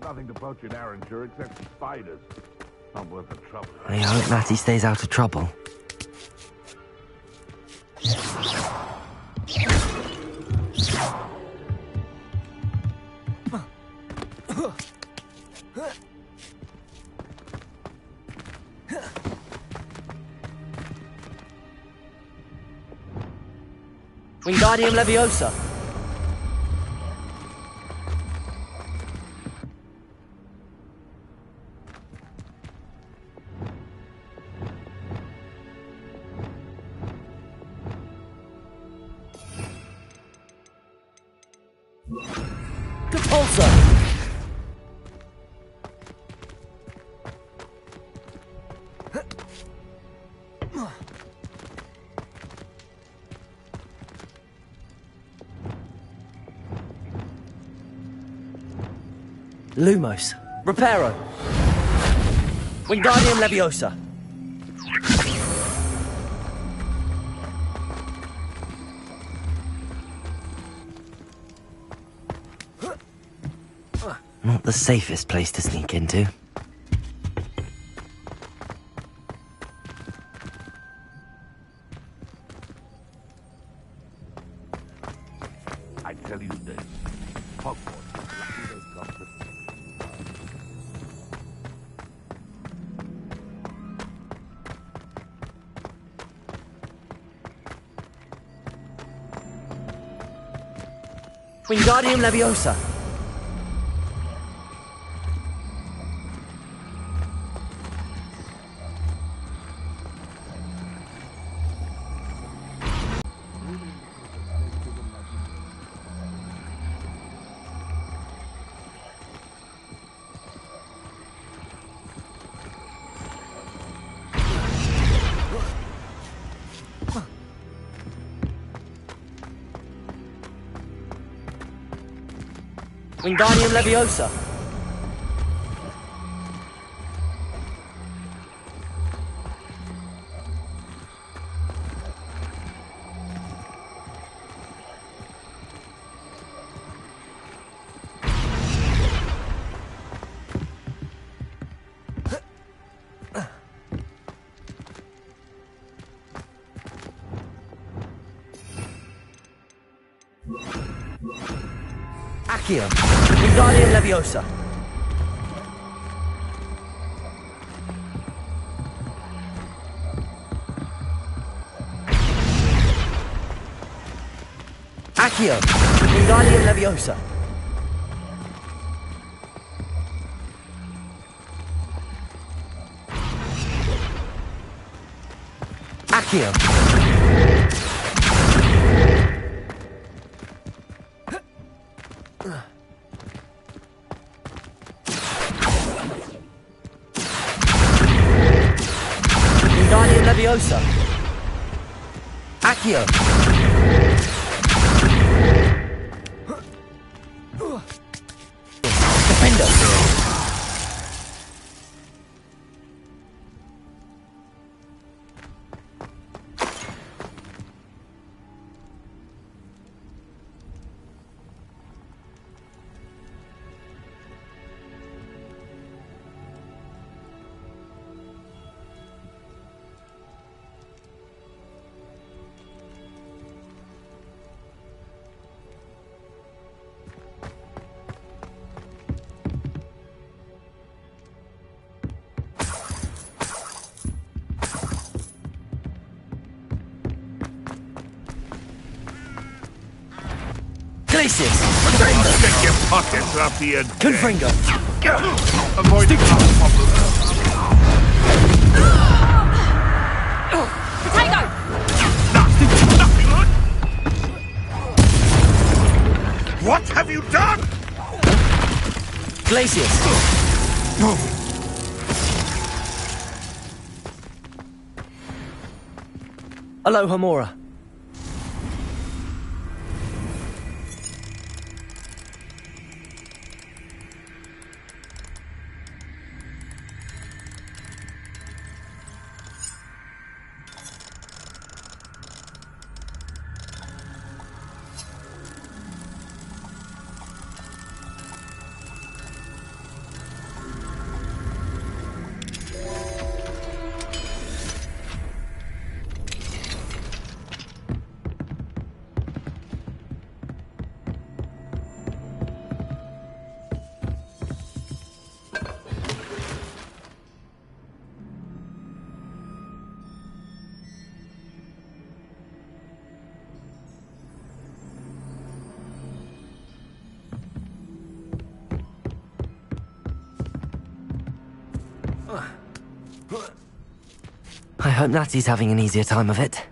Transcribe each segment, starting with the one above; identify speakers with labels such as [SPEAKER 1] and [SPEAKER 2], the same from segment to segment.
[SPEAKER 1] nothing to poach in Arranshire except spiders. Not worth the trouble.
[SPEAKER 2] I hope Matty stays out of trouble.
[SPEAKER 3] Wingardium Leviosa. Compulsor. Lumos. Reparo. Wingardium Leviosa.
[SPEAKER 2] Not the safest place to sneak into.
[SPEAKER 1] I tell you this. Hogwarts is lucky they've got the...
[SPEAKER 3] Wingardium Leviosa. Wingardium Leviosa. Accio. Wingardium Leviosa. Accio. Wingardium Leviosa. Accio. Wingardium Leviosa. Accio. Defender. Glacius.
[SPEAKER 1] Get your pockets up here.
[SPEAKER 3] Confringo.
[SPEAKER 1] Avoid the problem.
[SPEAKER 4] Potato!
[SPEAKER 1] Nothing good. What have you done?
[SPEAKER 3] Glacius. Alohomora.
[SPEAKER 2] I hope Natty's having an easier time of it.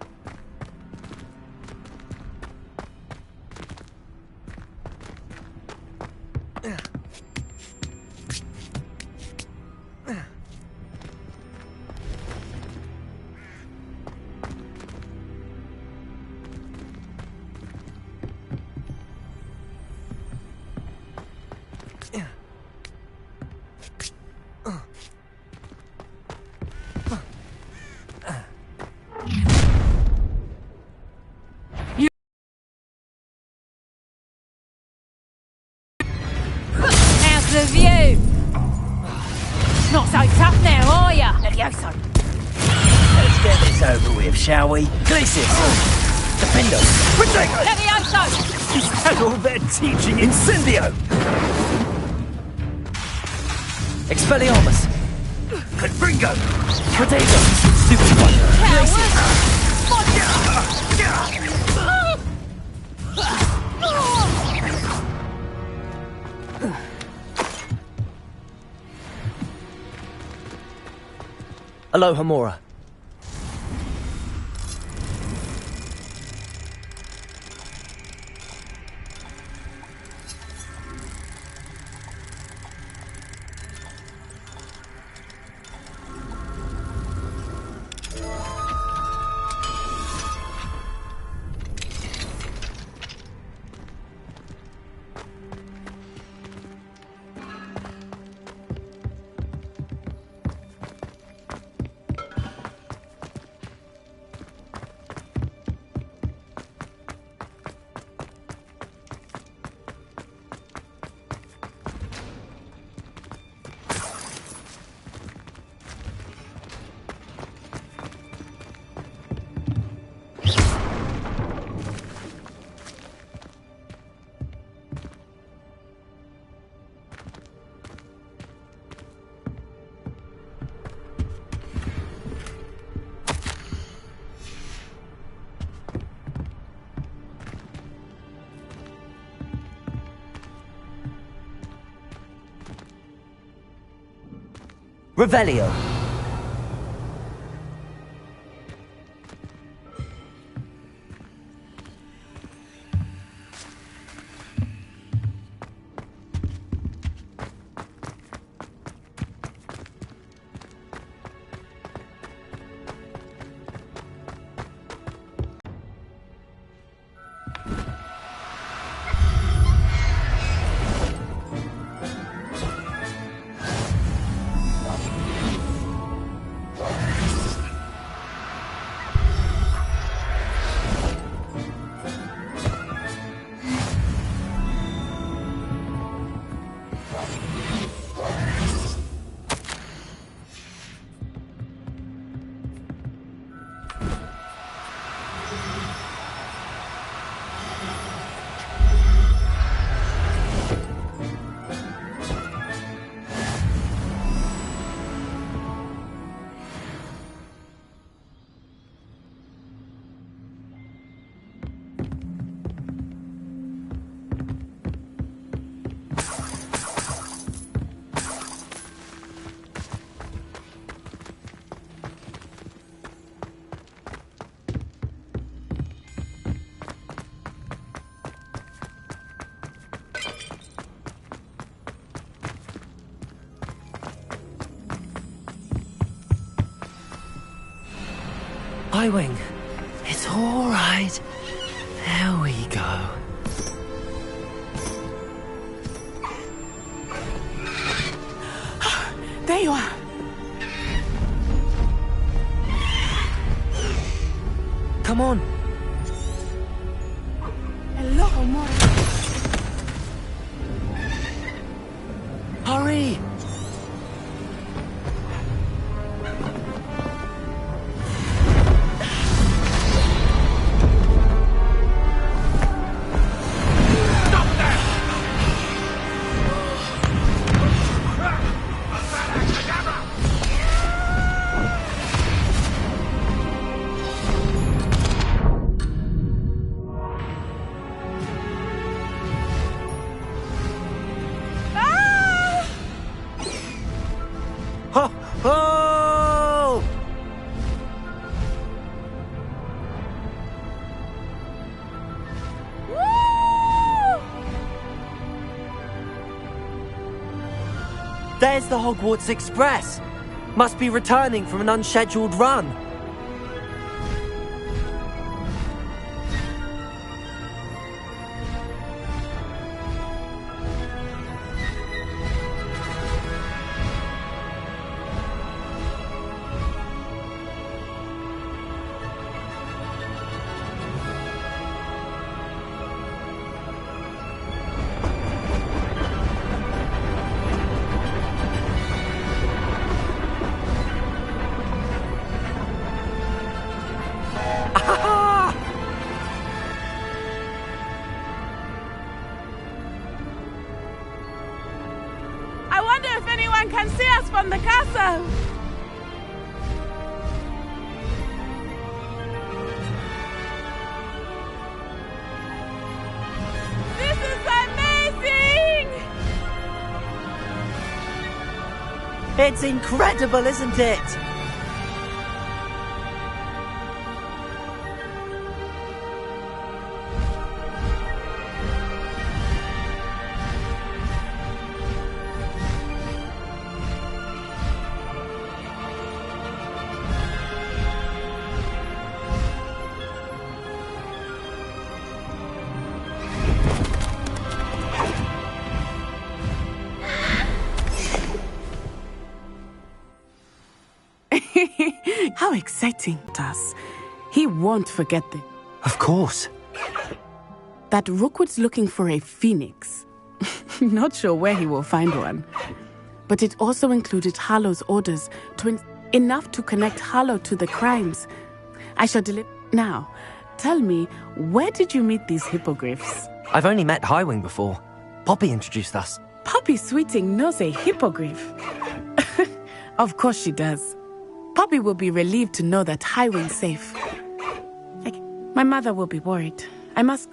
[SPEAKER 4] How's the view? Not so tough now, are ya, Levioso?
[SPEAKER 3] Let's get this over with, shall we? Glacius! Defendo!
[SPEAKER 4] Levioso!
[SPEAKER 3] He's had all their teaching, Incendio! Expelliarmus!
[SPEAKER 1] Confringo!
[SPEAKER 3] Protego! Stupid one! Glacius! Alohomora. Revelio. Highwing. It's all right. There we go.
[SPEAKER 4] There you are.
[SPEAKER 3] Come on.
[SPEAKER 4] Alohomora.
[SPEAKER 3] Hurry.
[SPEAKER 2] There's the Hogwarts Express. Must be returning from an unscheduled run.
[SPEAKER 5] I wonder if anyone can see us from the castle. This is amazing!
[SPEAKER 2] It's incredible, isn't it?
[SPEAKER 5] How exciting it is. He won't forget this.
[SPEAKER 2] Of course.
[SPEAKER 5] That Rookwood's looking for a phoenix. Not sure where he will find one. But it also included Harlow's orders to enough to connect Harlow to the crimes. I shall deliver. Now, tell me, where did you meet these hippogriffs?
[SPEAKER 2] I've only met Highwing before. Poppy introduced us.
[SPEAKER 5] Poppy Sweeting knows a hippogriff. Of course she does. Poppy will be relieved to know that Highwing's safe. My mother will be worried. I must...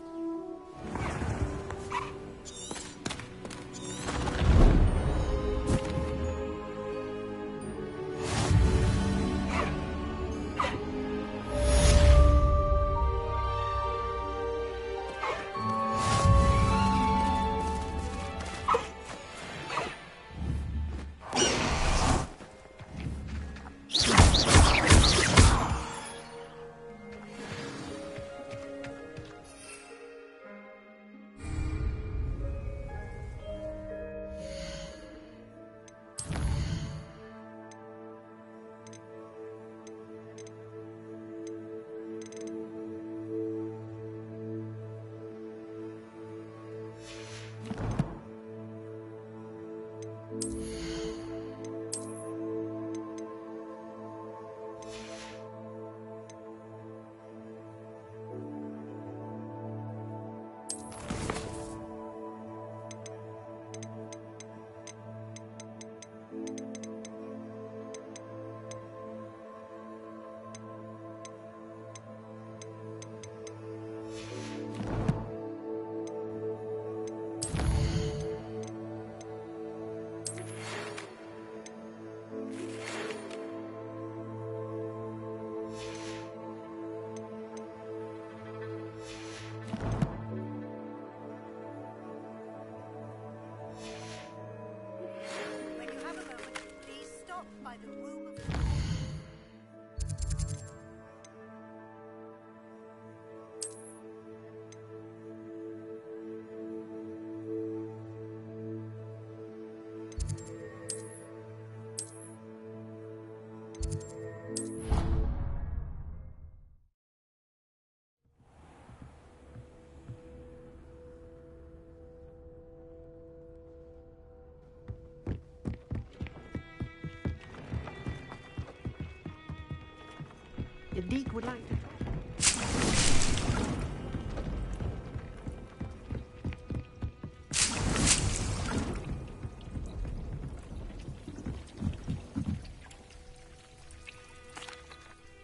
[SPEAKER 6] The Deek would like to...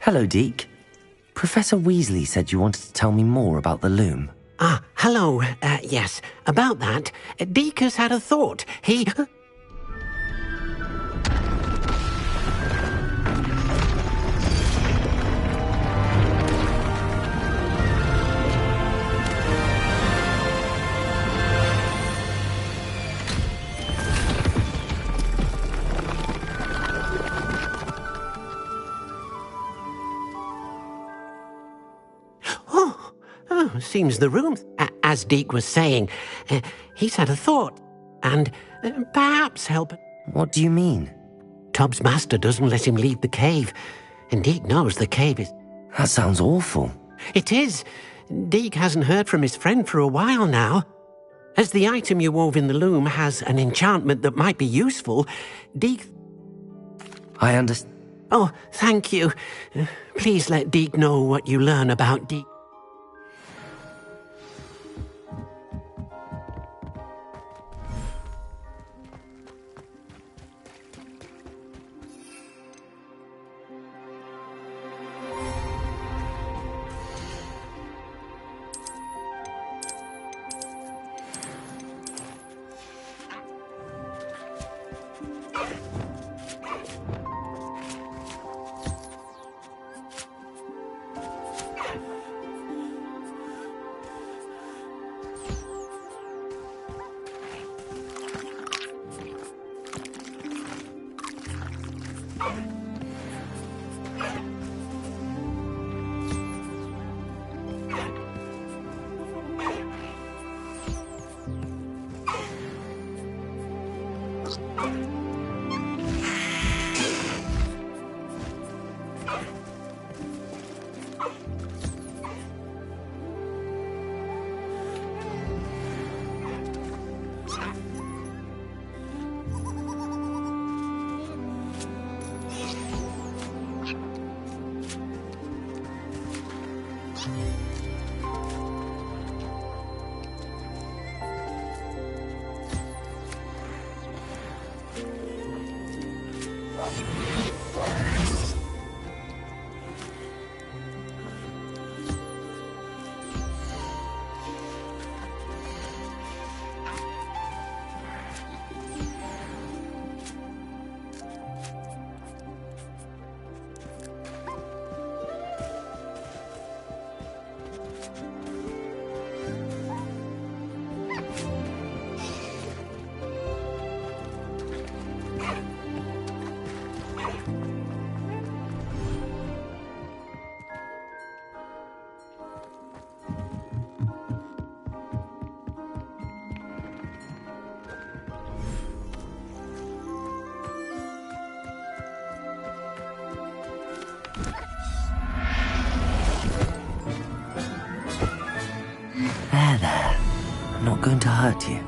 [SPEAKER 2] Hello, Deke. Professor Weasley said you wanted to tell me more about the loom.
[SPEAKER 6] Ah, hello. Yes, about that. Deek has had a thought. He... seems the room, as Deke was saying, he's had a thought, and perhaps help.
[SPEAKER 2] What do you mean?
[SPEAKER 6] Tubbs' master doesn't let him leave the cave, and Deke knows the cave is...
[SPEAKER 2] That sounds awful.
[SPEAKER 6] It is. Deke hasn't heard from his friend for a while now. As the item you wove in the loom has an enchantment that might be useful, Deke...
[SPEAKER 2] I understand.
[SPEAKER 6] Oh, thank you. Please let Deke know what you learn about Deke.
[SPEAKER 2] There. I'm not going to hurt you.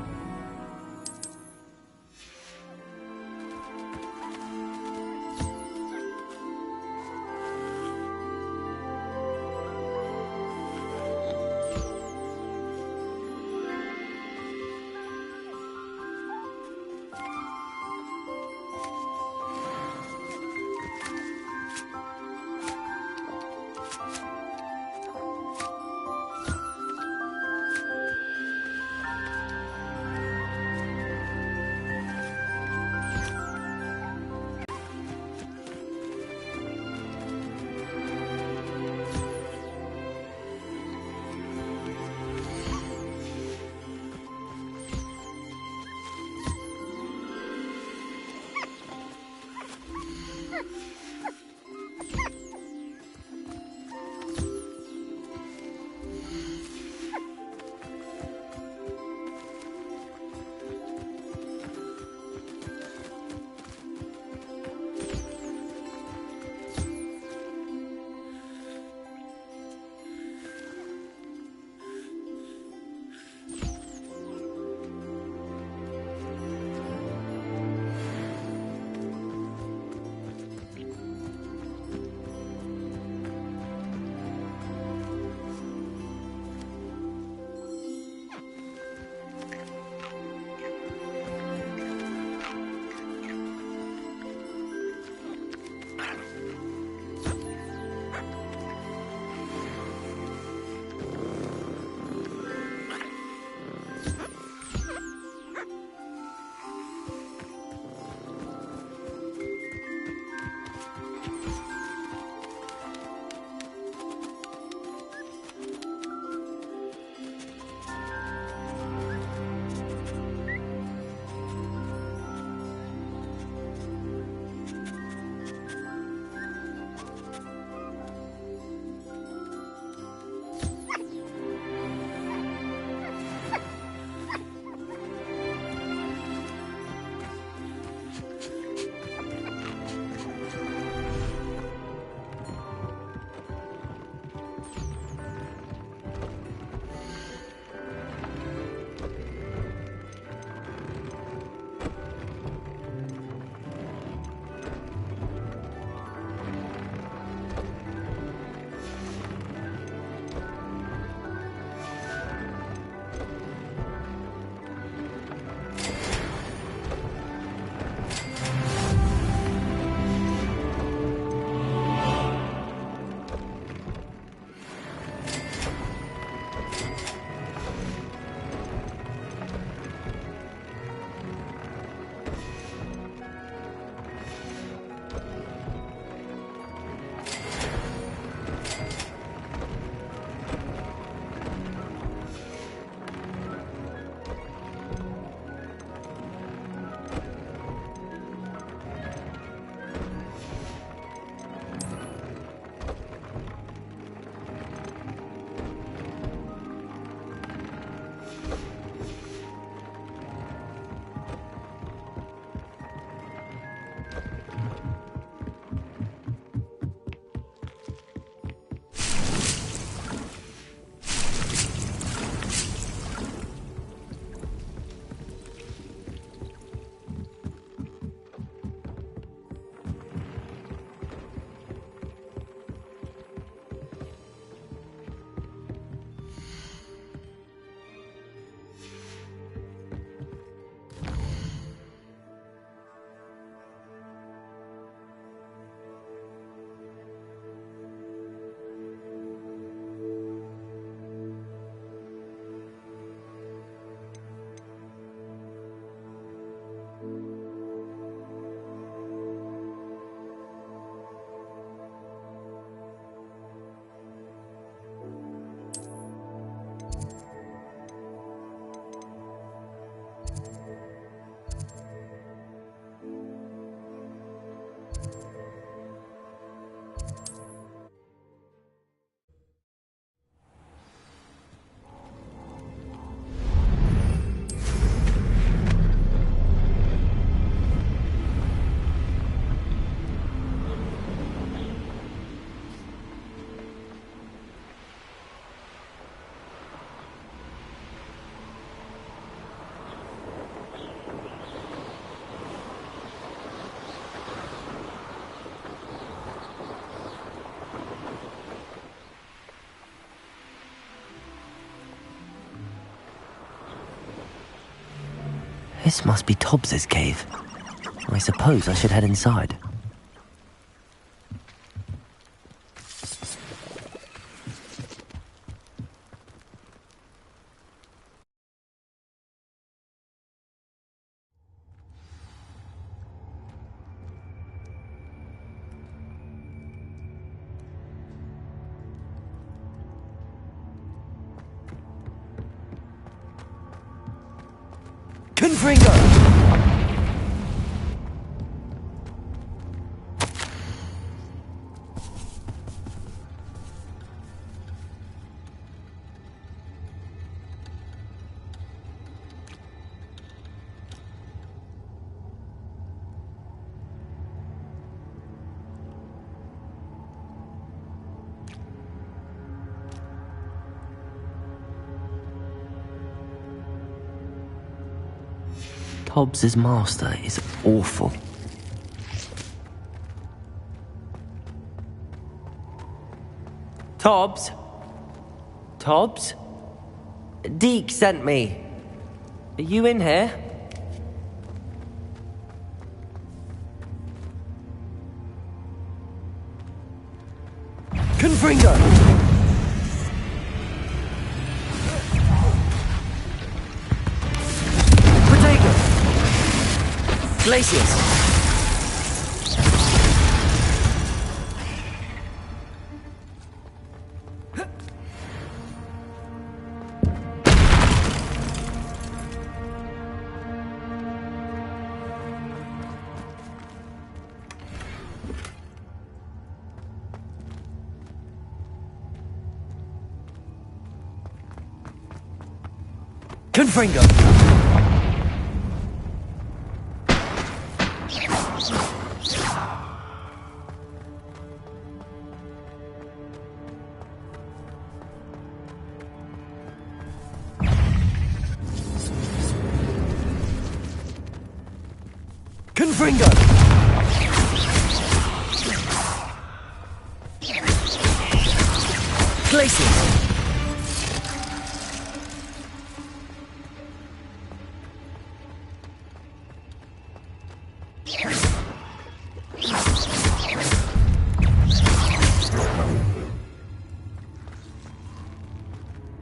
[SPEAKER 2] This must be Tobbs's cave. I suppose I should head inside.
[SPEAKER 3] Confringo!
[SPEAKER 2] Tobbs's master is awful. Tobbs? Tobbs? Deke sent me. Are you in here?
[SPEAKER 3] Confringo! Protego! Glacius! Confringo! Confringo! Glacius!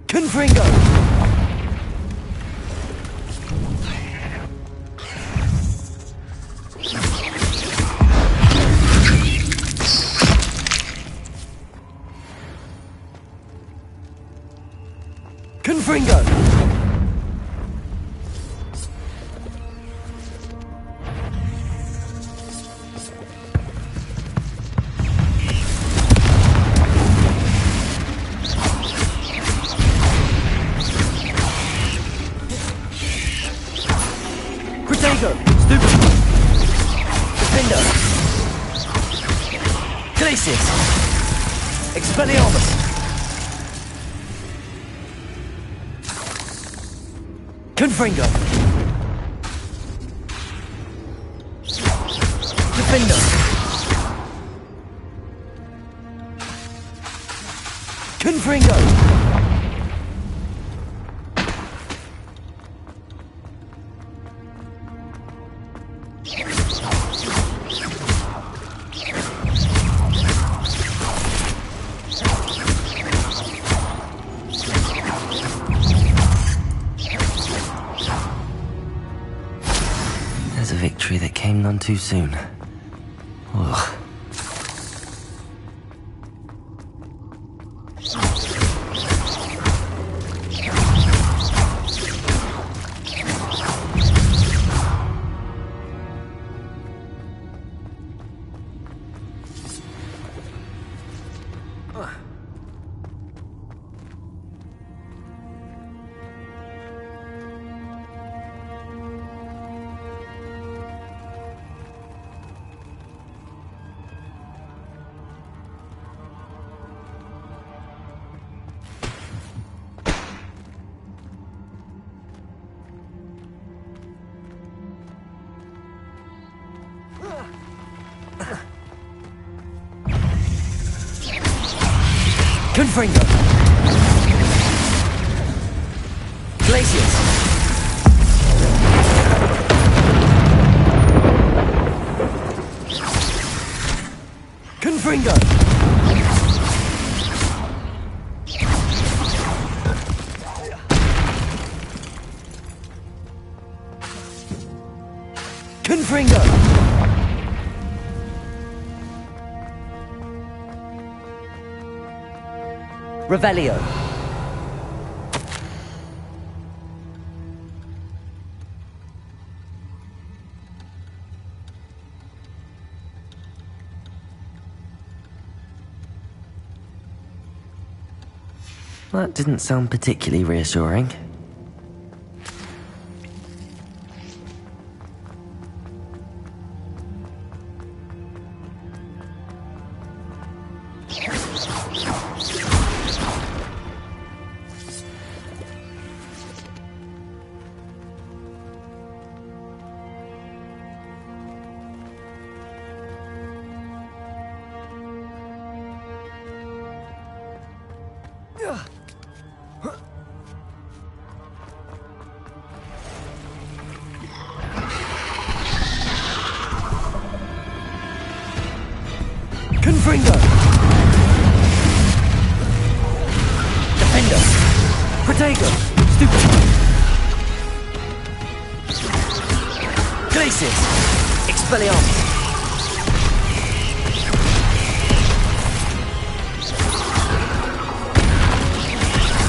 [SPEAKER 3] Confringo! Confringo! Protego! Stupid! Griffindor! Glacius! Expelliarmus! Confringo! Defender! Confringo!
[SPEAKER 2] There's a victory that came none too soon. Ugh.
[SPEAKER 3] Confringo! Glacius! Confringo! Confringo! Revelio.
[SPEAKER 2] That didn't sound particularly reassuring.
[SPEAKER 3] Confringo! Defender! Protego! Stupid! Glacis! Expelliarmus!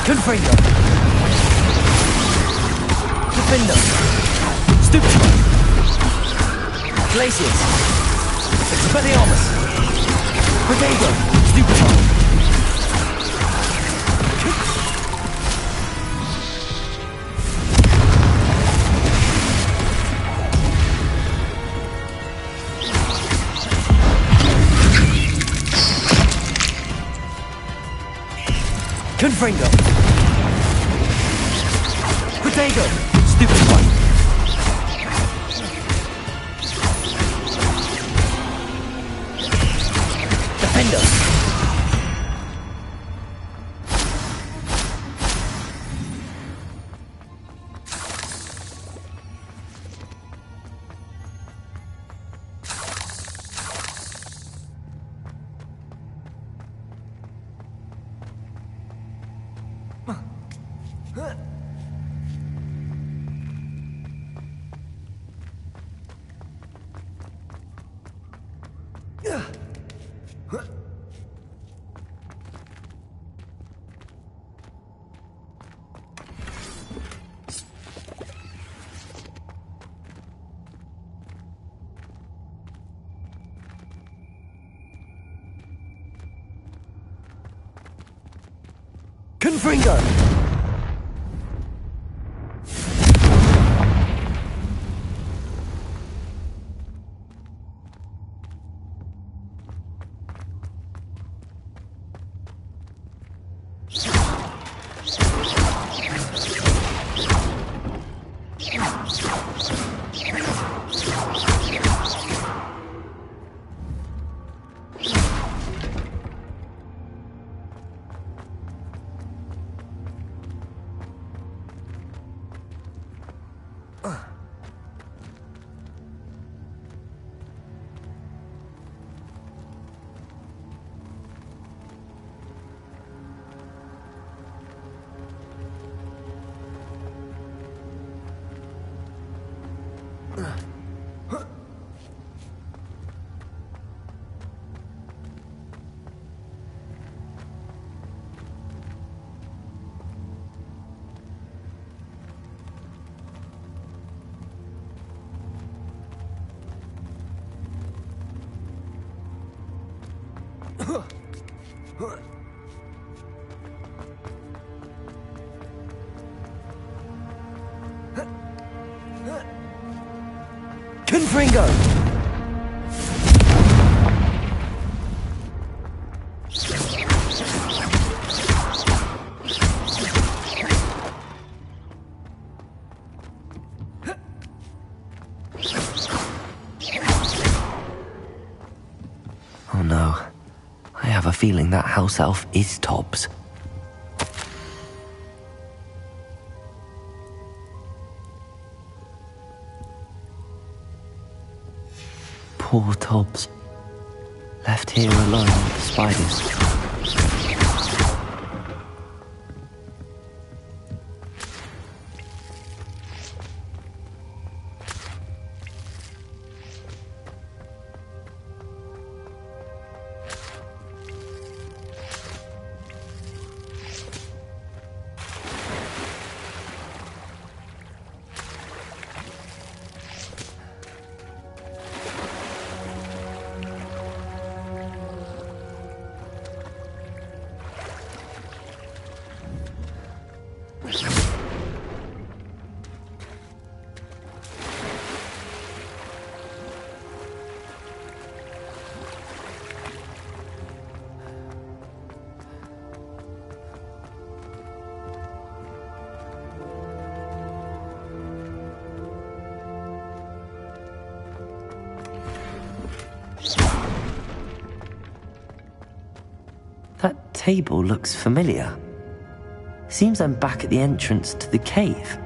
[SPEAKER 3] Confringo! Defender! Stupid! Glacis! Expelliarmus! Protego! Stupid! Confringo! Protego! Stupid one! Defender! Confringo! Confringo!
[SPEAKER 2] Oh no. I have a feeling that house elf is Tobbs. Poor Tobbs. Left here alone with the spiders. That table looks familiar. Seems I'm back at the entrance to the cave.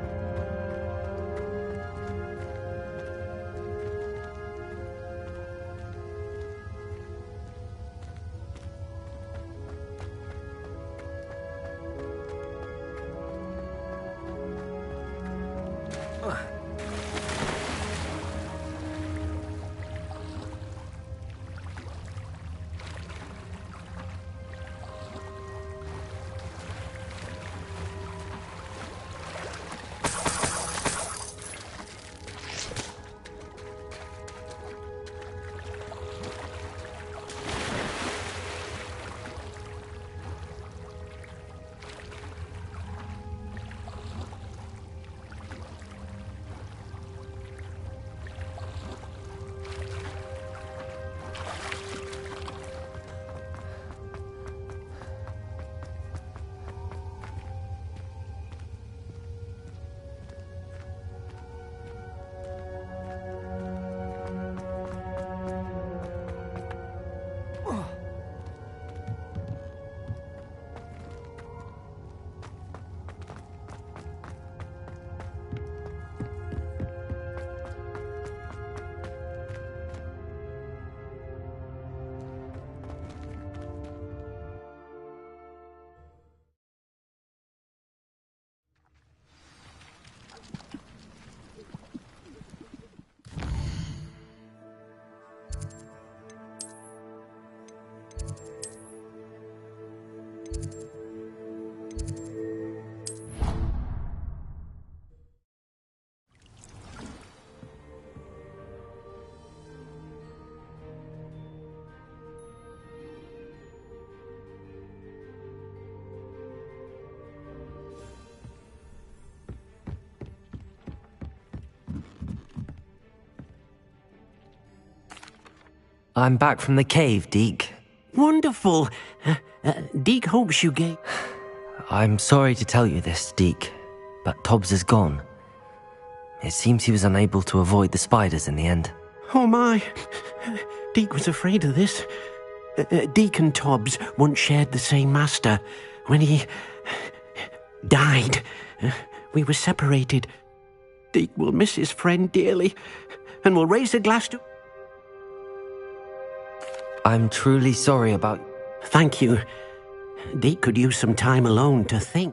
[SPEAKER 2] I'm back from the cave, Deke.
[SPEAKER 6] Wonderful. Deke hopes you get...
[SPEAKER 2] I'm sorry to tell you this, Deke, but Tobbs is gone. It seems he was unable to avoid the spiders in the end.
[SPEAKER 6] Oh my. Deke was afraid of this. Deke and Tobbs once shared the same master. When he... died, we were separated. Deke will miss his friend dearly, and will raise a glass to...
[SPEAKER 2] I'm truly sorry about...
[SPEAKER 6] Thank you. Deke could use some time alone to think.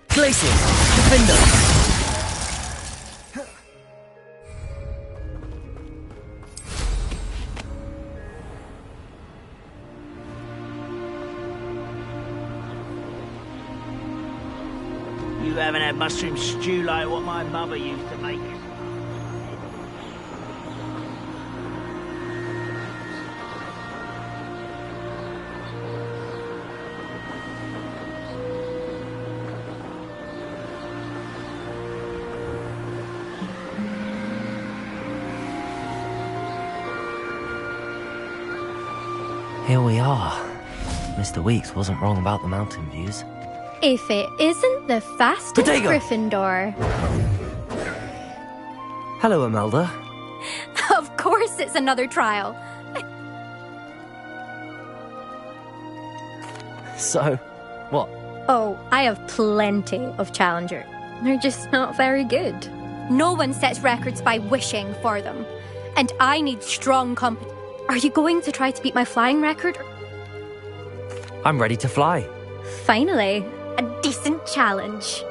[SPEAKER 3] Places! Griffindor! You haven't had mushroom stew like what my mother used to make.
[SPEAKER 2] Here we are. Mr. Weeks wasn't wrong about the mountain views.
[SPEAKER 7] If it isn't the fastest
[SPEAKER 2] Potato!
[SPEAKER 7] Gryffindor.
[SPEAKER 2] Hello, Imelda.
[SPEAKER 7] Of course it's another trial.
[SPEAKER 2] So, what?
[SPEAKER 7] Oh, I have plenty of challenger. They're just not very good. No one sets records by wishing for them. And I need strong competition. Are you going to try to beat my flying record?
[SPEAKER 2] I'm ready to fly.
[SPEAKER 7] Finally, a decent challenge.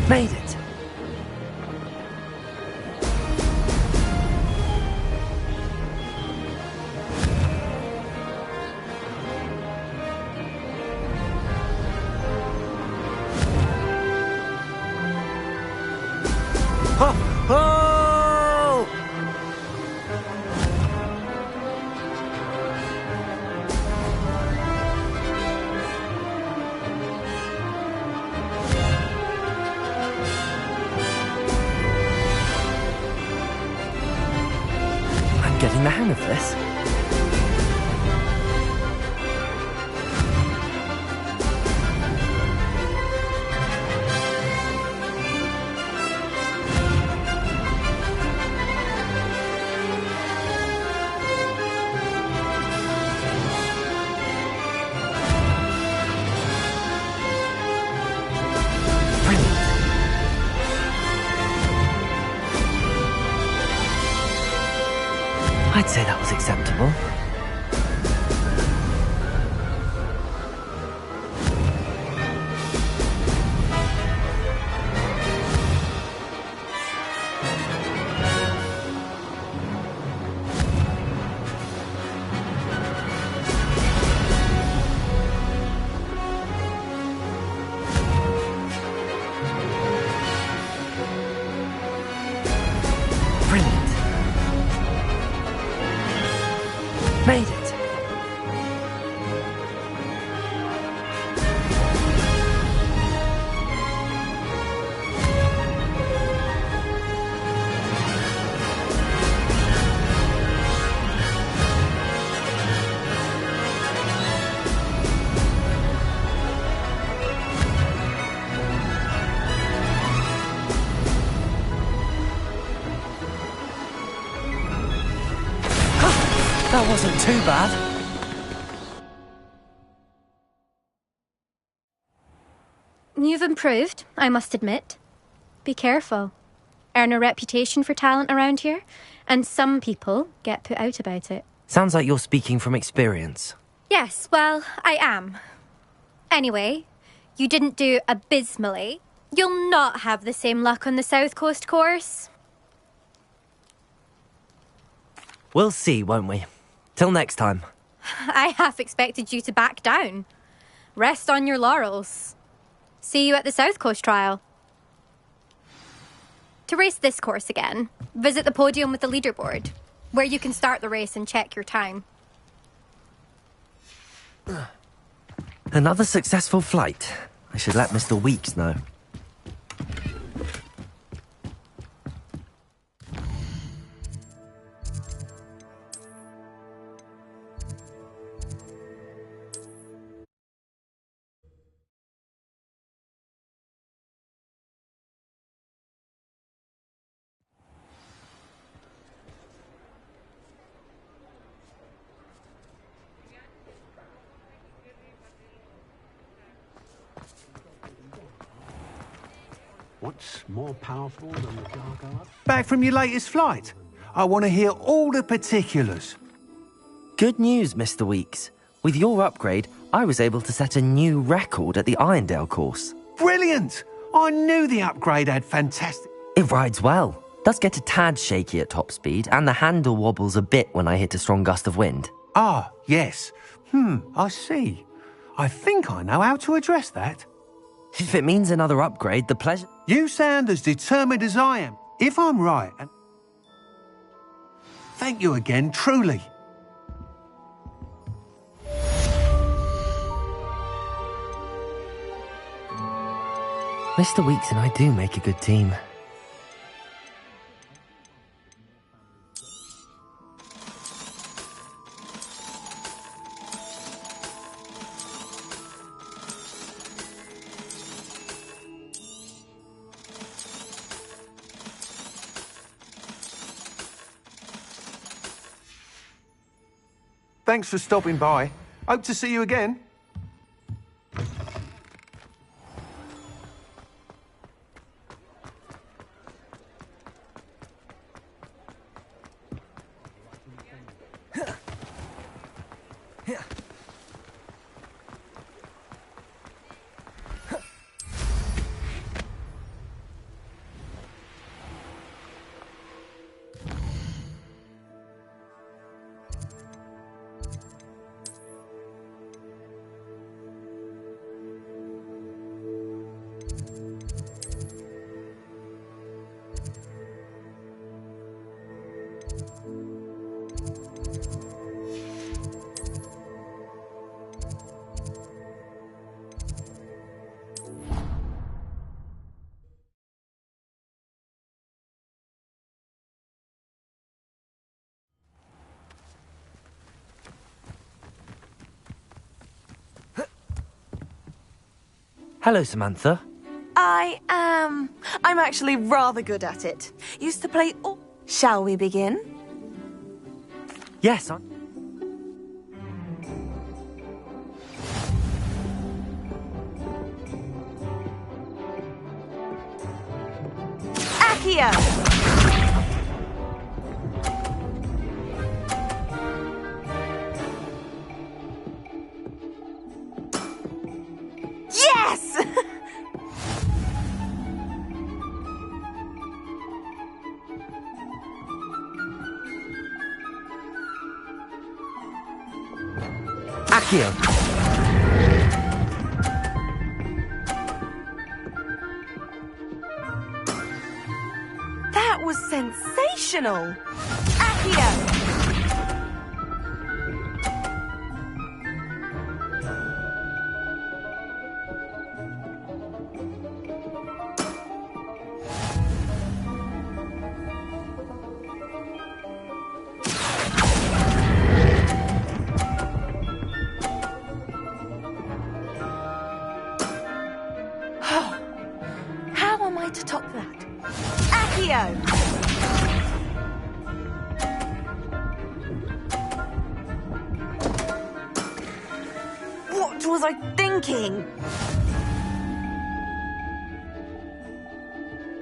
[SPEAKER 2] Made it. Oh! I'm getting the hang of this. I'd say that was acceptable. Brilliant. Made it. That wasn't too bad.
[SPEAKER 7] You've improved, I must admit. Be careful. Earn a reputation for talent around here, and some people get put out about it.
[SPEAKER 2] Sounds like you're speaking from experience.
[SPEAKER 7] Yes, well, I am. Anyway, you didn't do abysmally. You'll not have the same luck on the South Coast course.
[SPEAKER 2] We'll see, won't we? Till next time.
[SPEAKER 7] I half expected you to back down. Rest on your laurels. See you at the South Coast trial. To race this course again, visit the podium with the leaderboard, where you can start the race and check your time.
[SPEAKER 2] Another successful flight. I should let Mr. Weeks know.
[SPEAKER 6] What's more powerful than the dark art?
[SPEAKER 8] Back from your latest flight. I want to hear all the particulars.
[SPEAKER 2] Good news, Mr. Weeks. With your upgrade, I was able to set a new record at the Irondale course.
[SPEAKER 8] Brilliant! I knew the upgrade had fantastic...
[SPEAKER 2] It rides well. Does get a tad shaky at top speed, and the handle wobbles a bit when I hit a strong gust of wind.
[SPEAKER 8] Ah, yes. I see. I think I know how to address that.
[SPEAKER 2] If it means another upgrade, the pleasure...
[SPEAKER 8] You sound as determined as I am, if I'm right. And thank you again, truly.
[SPEAKER 2] Mr. Weeks and I do make a good team.
[SPEAKER 8] Thanks for stopping by. Hope to see you again.
[SPEAKER 2] Hello, Samantha.
[SPEAKER 9] I'm actually rather good at it. Used to play all... Shall we begin?
[SPEAKER 2] Yes,
[SPEAKER 9] Accio! Yes!
[SPEAKER 2] Accio.
[SPEAKER 9] That was sensational! Accio! How am I to top that? Accio! What was I thinking?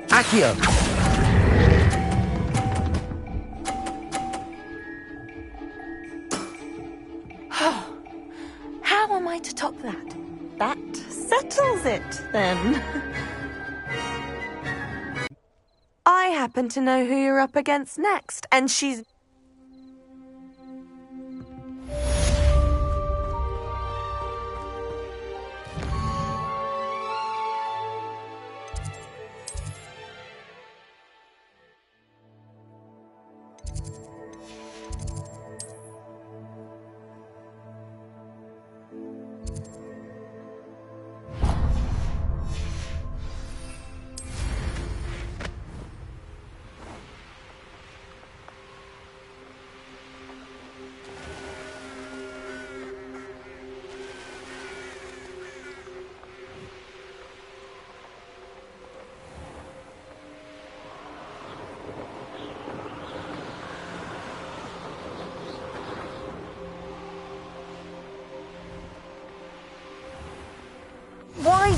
[SPEAKER 2] Accio.
[SPEAKER 9] How am I to top that? That settles it, then. I happen to know who you're up against next, and she's...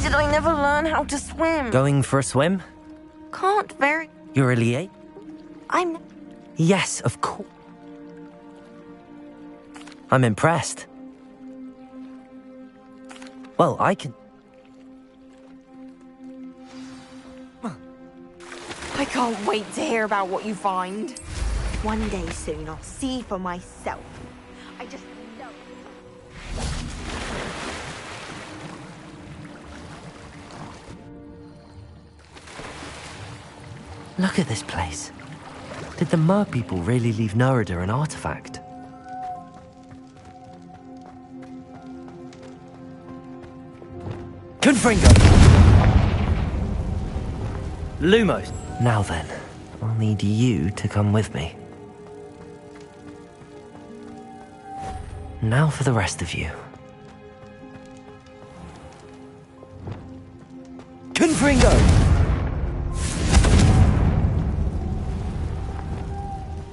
[SPEAKER 9] did I never learn how to swim?
[SPEAKER 2] Going for a swim?
[SPEAKER 9] Can't very...
[SPEAKER 2] You're a liaison?
[SPEAKER 9] I'm...
[SPEAKER 2] Yes, of course. I'm impressed. Well, I can...
[SPEAKER 9] I can't wait to hear about what you find. One day soon, I'll see for myself. I just know.
[SPEAKER 2] Look at this place. Did the Mer people really leave Nerida an artifact? Confringo! Lumos! Now then, I'll need you to come with me. Now for the rest of you. Confringo!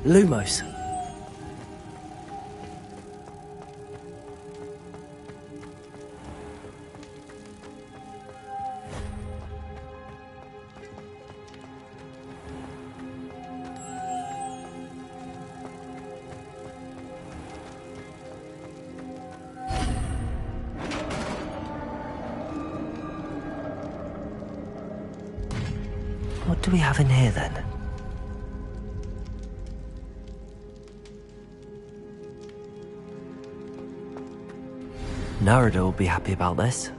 [SPEAKER 2] Lumos. What do we have in here then? Nerida will be happy about this.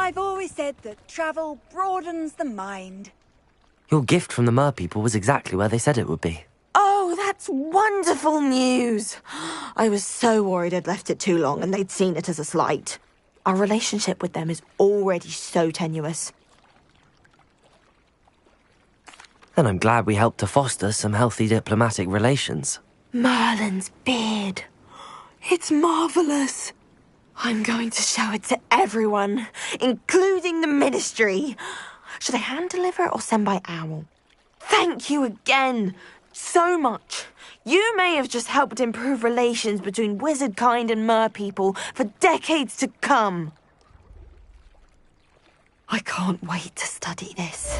[SPEAKER 10] I've always said that travel broadens the mind.
[SPEAKER 2] Your gift from the Mer people was exactly where they said it would be.
[SPEAKER 9] Oh, that's wonderful news. I was so worried I'd left it too long and they'd seen it as a slight. Our relationship with them is already so tenuous.
[SPEAKER 2] Then I'm glad we helped to foster some healthy diplomatic relations.
[SPEAKER 9] Merlin's beard. It's marvellous. I'm going to show it to everyone, including the Ministry. Should I hand deliver or send by owl? Thank you again so much. You may have just helped improve relations between wizard kind and mer people for decades to come. I can't wait to study this.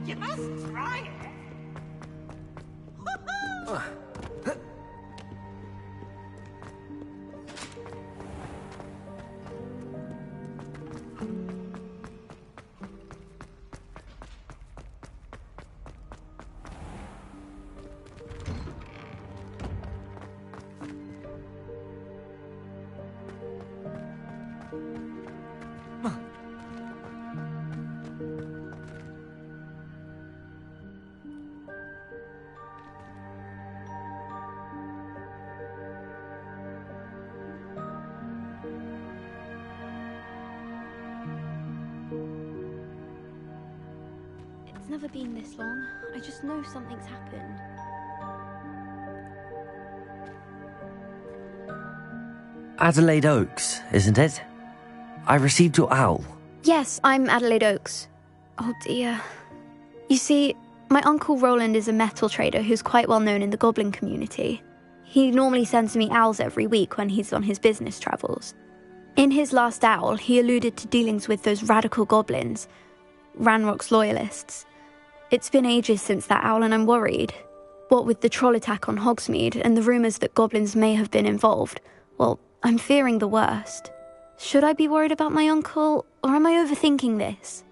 [SPEAKER 10] You must try it.
[SPEAKER 11] It's never been this long. I just know something's happened.
[SPEAKER 2] Adelaide Oaks, isn't it? I received your owl.
[SPEAKER 11] Yes, I'm Adelaide Oaks. Oh dear. You see, my Uncle Roland is a metal trader who's quite well known in the goblin community. He normally sends me owls every week when he's on his business travels. In his last owl, he alluded to dealings with those radical goblins, Ranrock's loyalists. It's been ages since that owl and I'm worried. What with the troll attack on Hogsmeade and the rumours that goblins may have been involved, well, I'm fearing the worst. Should I be worried about my uncle, or am I overthinking this?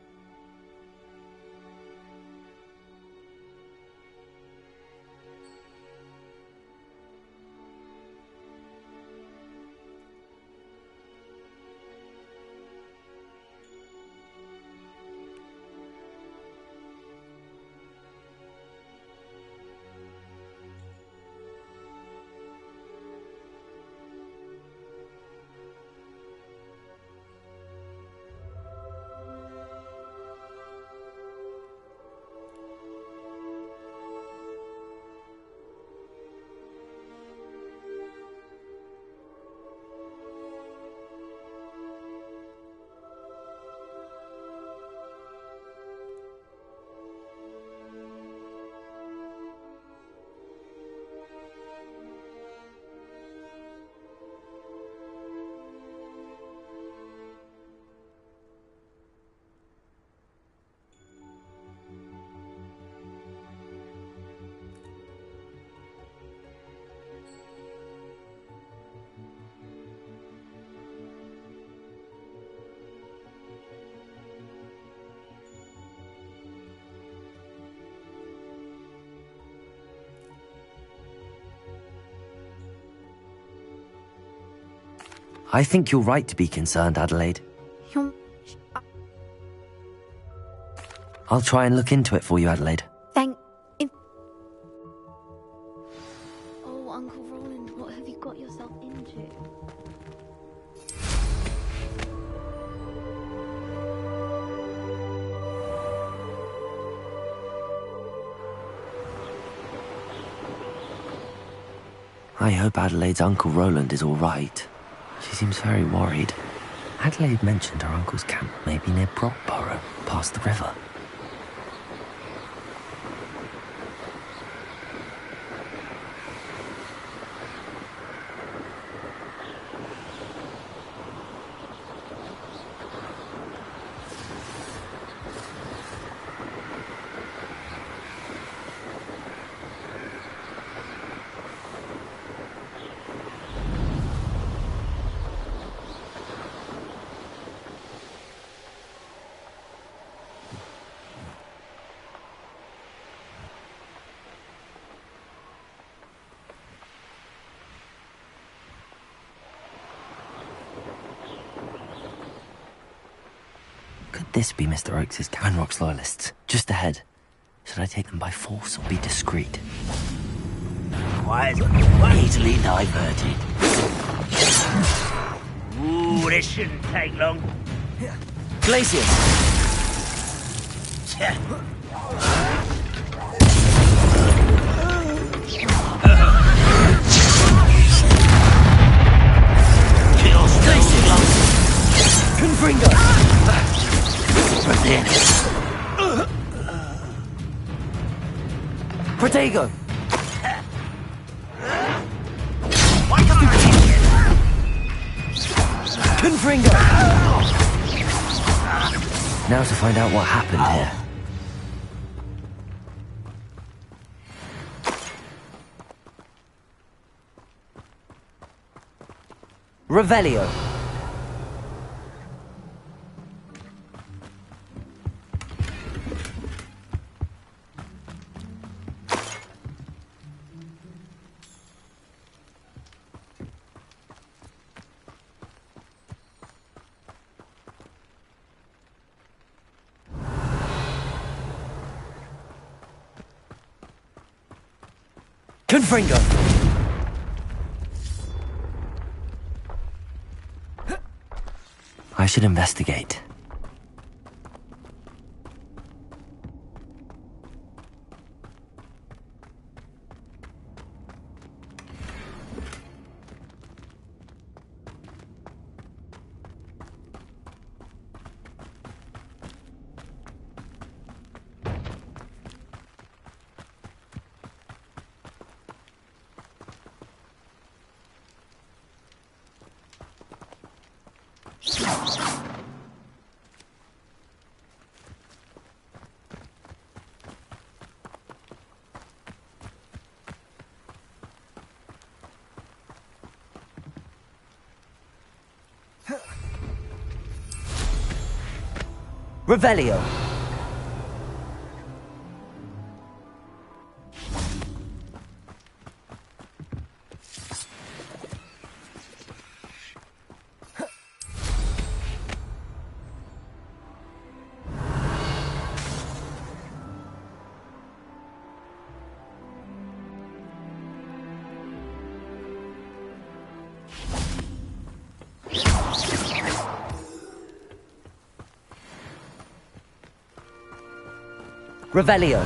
[SPEAKER 2] I think you're right to be concerned, Adelaide. I'll try and look into it for you, Adelaide.
[SPEAKER 11] Oh, Uncle Roland, what have you got yourself into?
[SPEAKER 2] I hope Adelaide's Uncle Roland is all right. She seems very worried. Adelaide mentioned her uncle's camp may be near Brockborough, past the river. This be Mr. Oakes's Ranrock's loyalists, just ahead. Should I take them by force or be discreet?
[SPEAKER 3] Quietly, easily diverted. Ooh, this shouldn't take long.
[SPEAKER 2] Glacius!
[SPEAKER 3] Griffindor!
[SPEAKER 2] Protego!
[SPEAKER 3] Griffindor!
[SPEAKER 2] Now to find out what happened here.
[SPEAKER 3] Revelio. Confringo!
[SPEAKER 2] I should investigate.
[SPEAKER 3] Revelio. Revelio.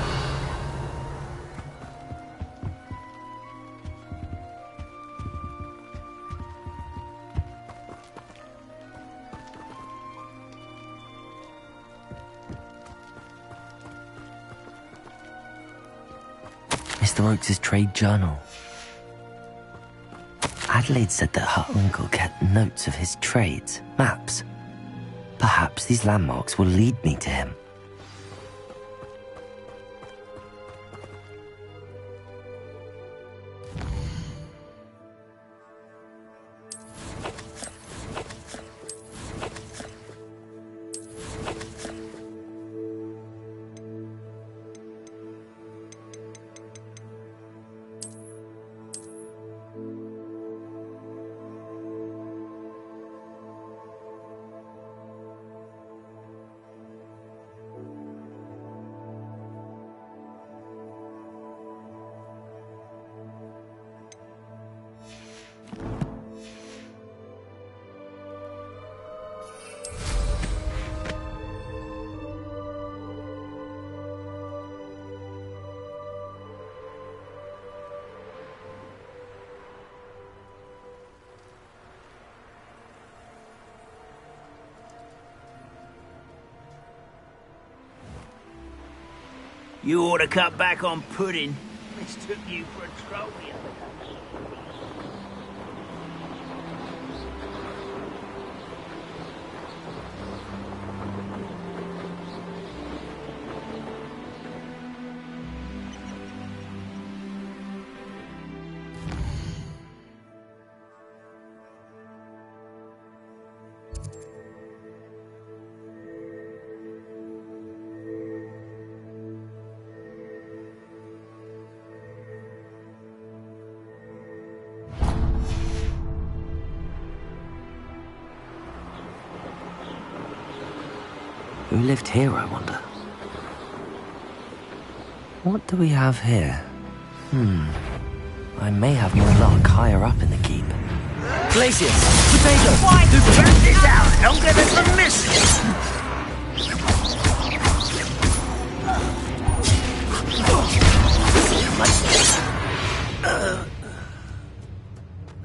[SPEAKER 2] Mr. Oakes' trade journal. Adelaide said that her uncle kept notes of his trades, maps. Perhaps these landmarks will lead me to him.
[SPEAKER 3] You ought to cut back on pudding. Mistook you for a troll the other day.
[SPEAKER 2] Who lived here, I wonder? What do we have here? I may have more luck higher up in the keep.
[SPEAKER 3] Glacius! Potato! Why do this out? Don't get it from missing!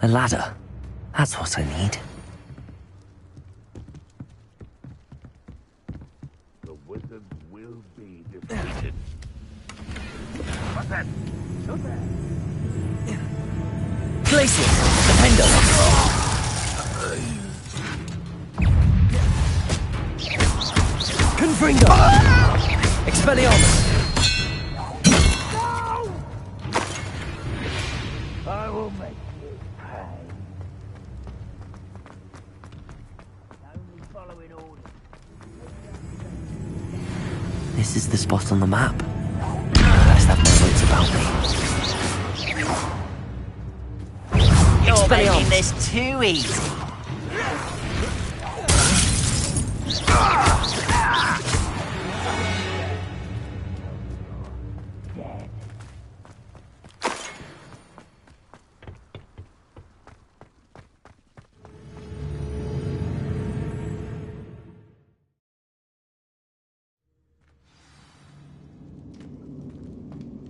[SPEAKER 2] A ladder. That's what I need.
[SPEAKER 1] The wizards will be defeated. What's that? What's that?
[SPEAKER 3] Glacius! Defender! Confringo! Expelliarmus!
[SPEAKER 1] I will make you pay. Only following orders.
[SPEAKER 2] This is the spot on the map. Best have my wits about me.
[SPEAKER 3] You're making this too easy.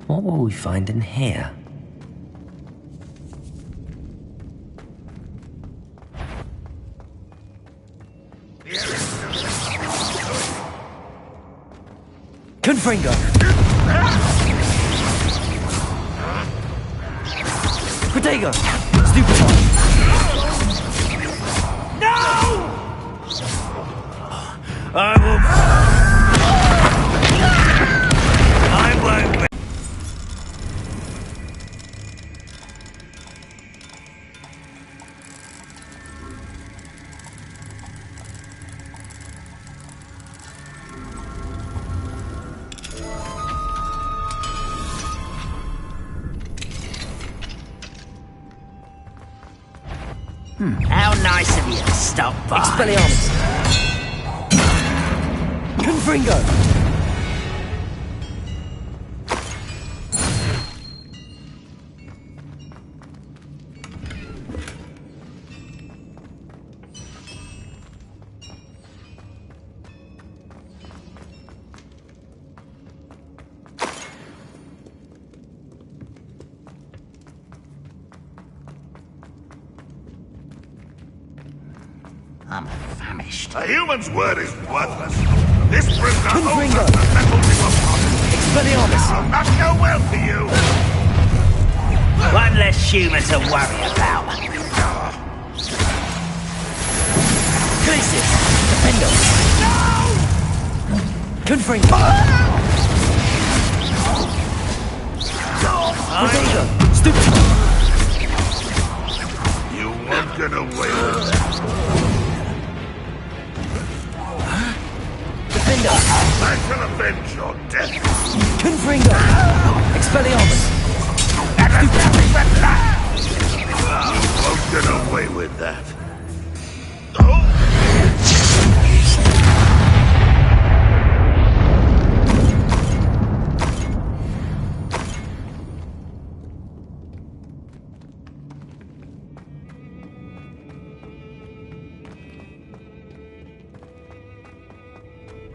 [SPEAKER 2] What will we find in here?
[SPEAKER 3] Confringo! Protego! Stupefy! No! I won't. How nice of you to stop by. Expelliarmus! Confringo! I'm famished.
[SPEAKER 1] A human's word is worthless. This prisoner owes
[SPEAKER 3] Confringo!
[SPEAKER 1] us the metal to upon.
[SPEAKER 3] Expelliarmus!
[SPEAKER 1] I'll not go well for you.
[SPEAKER 3] One less human to worry about. Glacius! Defendo! No! Confringo! Protego! Stupid!
[SPEAKER 1] You won't get away with that.
[SPEAKER 3] Defender!
[SPEAKER 1] I shall avenge your death.
[SPEAKER 3] Confringo! Expelliarmus!
[SPEAKER 1] You won't get away with that.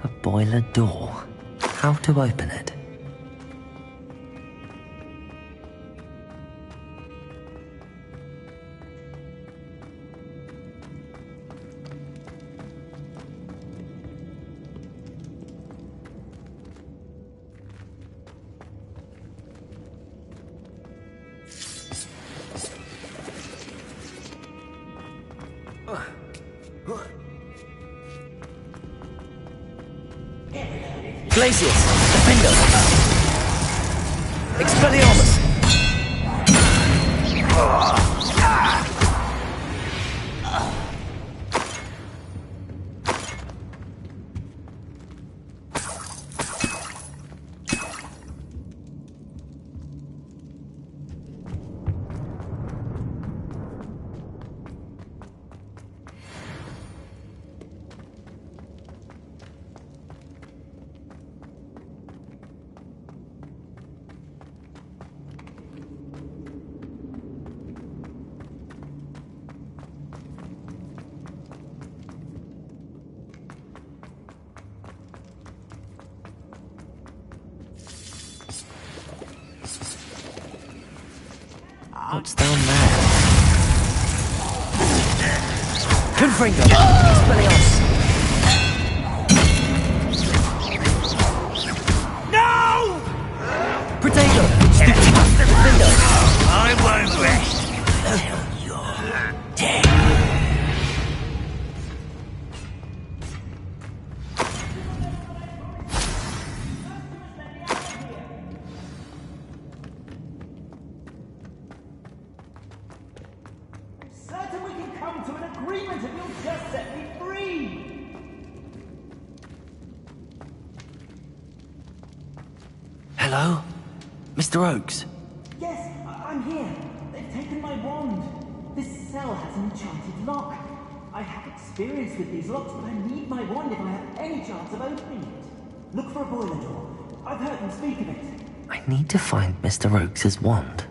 [SPEAKER 2] A boiler door. How to open it?
[SPEAKER 3] Glacius! Defendo! Expelliarmus!
[SPEAKER 2] What's down there?
[SPEAKER 3] Confringo! Expelliarmus! No! Protego! Defender! I won't rest until you're dead.
[SPEAKER 12] Certain we can come to an agreement if you'll just set me free!
[SPEAKER 2] Hello? Mr. Oakes?
[SPEAKER 12] Yes, I'm here. They've taken my wand. This cell has an enchanted lock. I have experience with these locks, but I need my wand if I have any chance of opening it. Look for a boiler door. I've heard them speak of it.
[SPEAKER 2] I need to find Mr. Oakes' wand.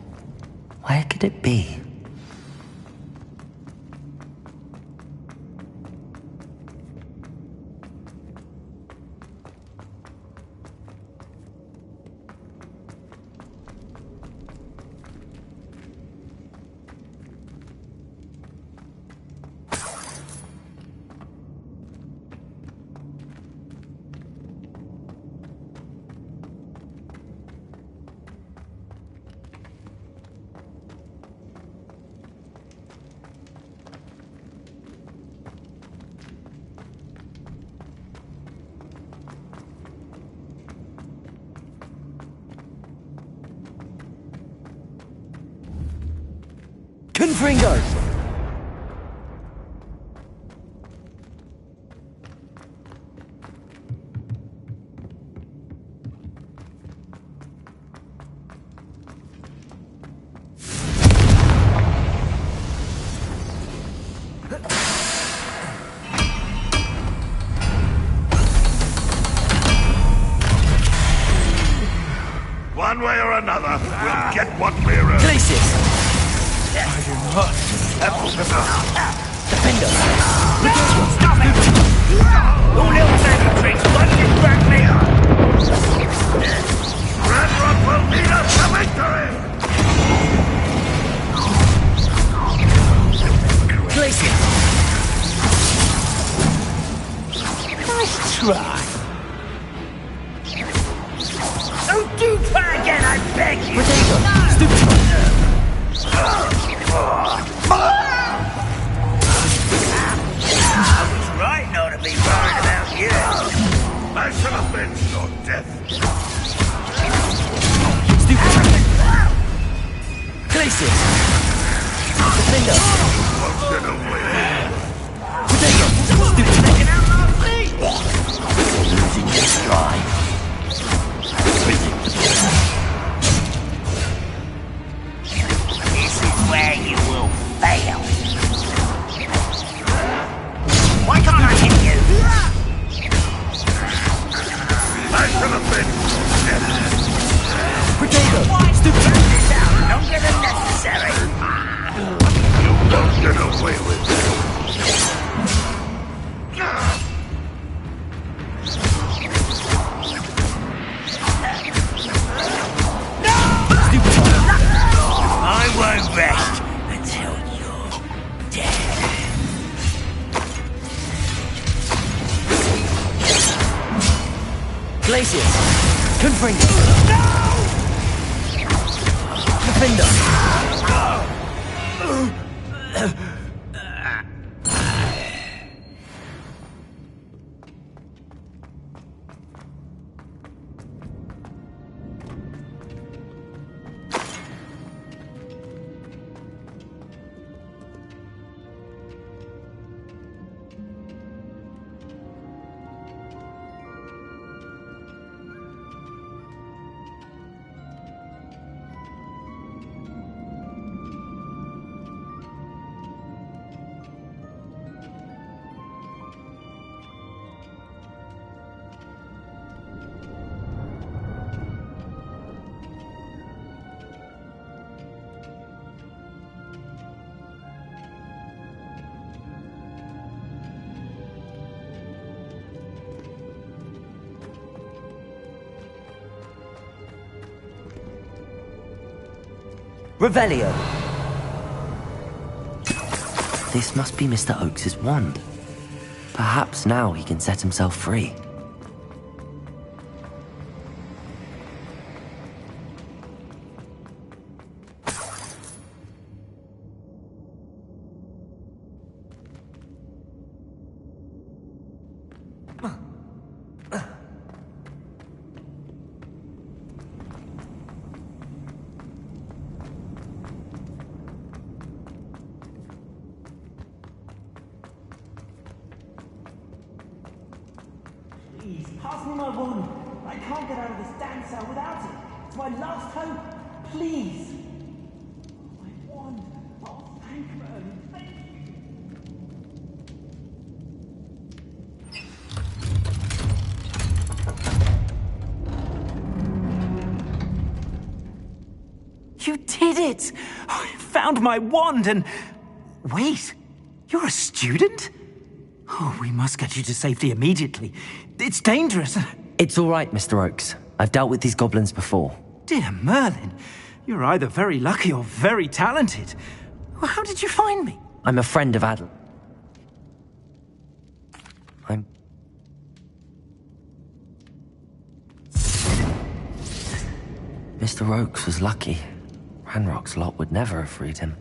[SPEAKER 2] Where could it be?
[SPEAKER 3] Confringo!
[SPEAKER 1] One way or another, we'll get what we're earning.
[SPEAKER 3] Glacis! Defender!
[SPEAKER 12] Stop it! All little sandy tricks, why did you drag me up?
[SPEAKER 1] Redrock will lead us to victory!
[SPEAKER 3] Glacis! Nice try!
[SPEAKER 12] Don't do that again, I beg you!
[SPEAKER 3] Protego! Stupid!
[SPEAKER 12] I was right not to be worried about you.
[SPEAKER 1] I should have been your death.
[SPEAKER 3] Stupid! Glacis! Defender!
[SPEAKER 1] Won't get away.
[SPEAKER 3] Protego! Stupid!
[SPEAKER 12] Taking out my feet!
[SPEAKER 3] Losing your stride.
[SPEAKER 12] This is where you will fail. Why can't I hit you?
[SPEAKER 1] I should have been dead.
[SPEAKER 3] Protego!
[SPEAKER 12] Why stupid? This out longer than necessary.
[SPEAKER 1] You won't get away with it.
[SPEAKER 12] I won't rest until you're dead.
[SPEAKER 3] Glacius! Confringo! Defender! Revelio.
[SPEAKER 2] This must be Mr. Oakes's wand. Perhaps now he can set himself free.
[SPEAKER 12] Please, pass me my wand. I can't get out of this damn cell without it. It's my last hope. Please. My wand. Oh, thank Merlin. Thank you. You did it! I found my wand and... Wait, you're a student? Oh, we must get you to safety immediately. It's dangerous.
[SPEAKER 2] It's all right, Mr. Oakes. I've dealt with these goblins before.
[SPEAKER 12] Dear Merlin, you're either very lucky or very talented. Well, how did you find me?
[SPEAKER 2] I'm a friend of Adelaide. Mr. Oakes was lucky. Ranrock's lot would never have freed him.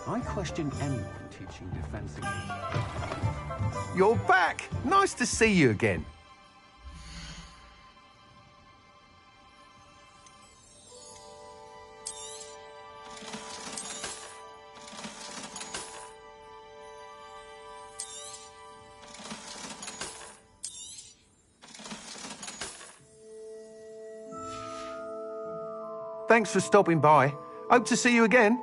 [SPEAKER 8] I question anyone teaching defense against... You're back! Nice to see you again. Thanks for stopping by. Hope to see you again.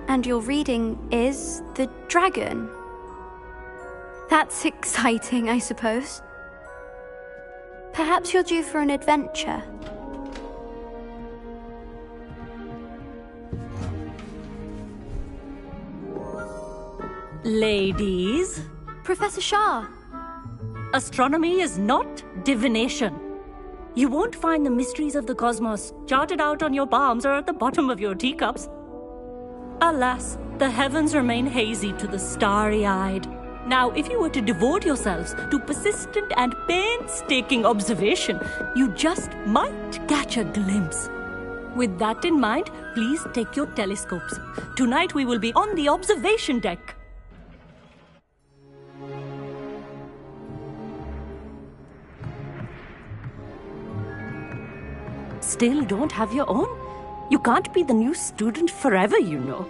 [SPEAKER 11] And your reading is The Dragon. That's exciting, I suppose. Perhaps you're due for an adventure.
[SPEAKER 13] Ladies.
[SPEAKER 11] Professor Shah.
[SPEAKER 13] Astronomy is not divination. You won't find the mysteries of the cosmos charted out on your palms or at the bottom of your teacups. Alas, the heavens remain hazy to the starry-eyed. Now, if you were to devote yourselves to persistent and painstaking observation, you just might catch a glimpse. With that in mind, please take your telescopes. Tonight we will be on the observation deck. Still don't have your own? You can't be the new student forever, you know.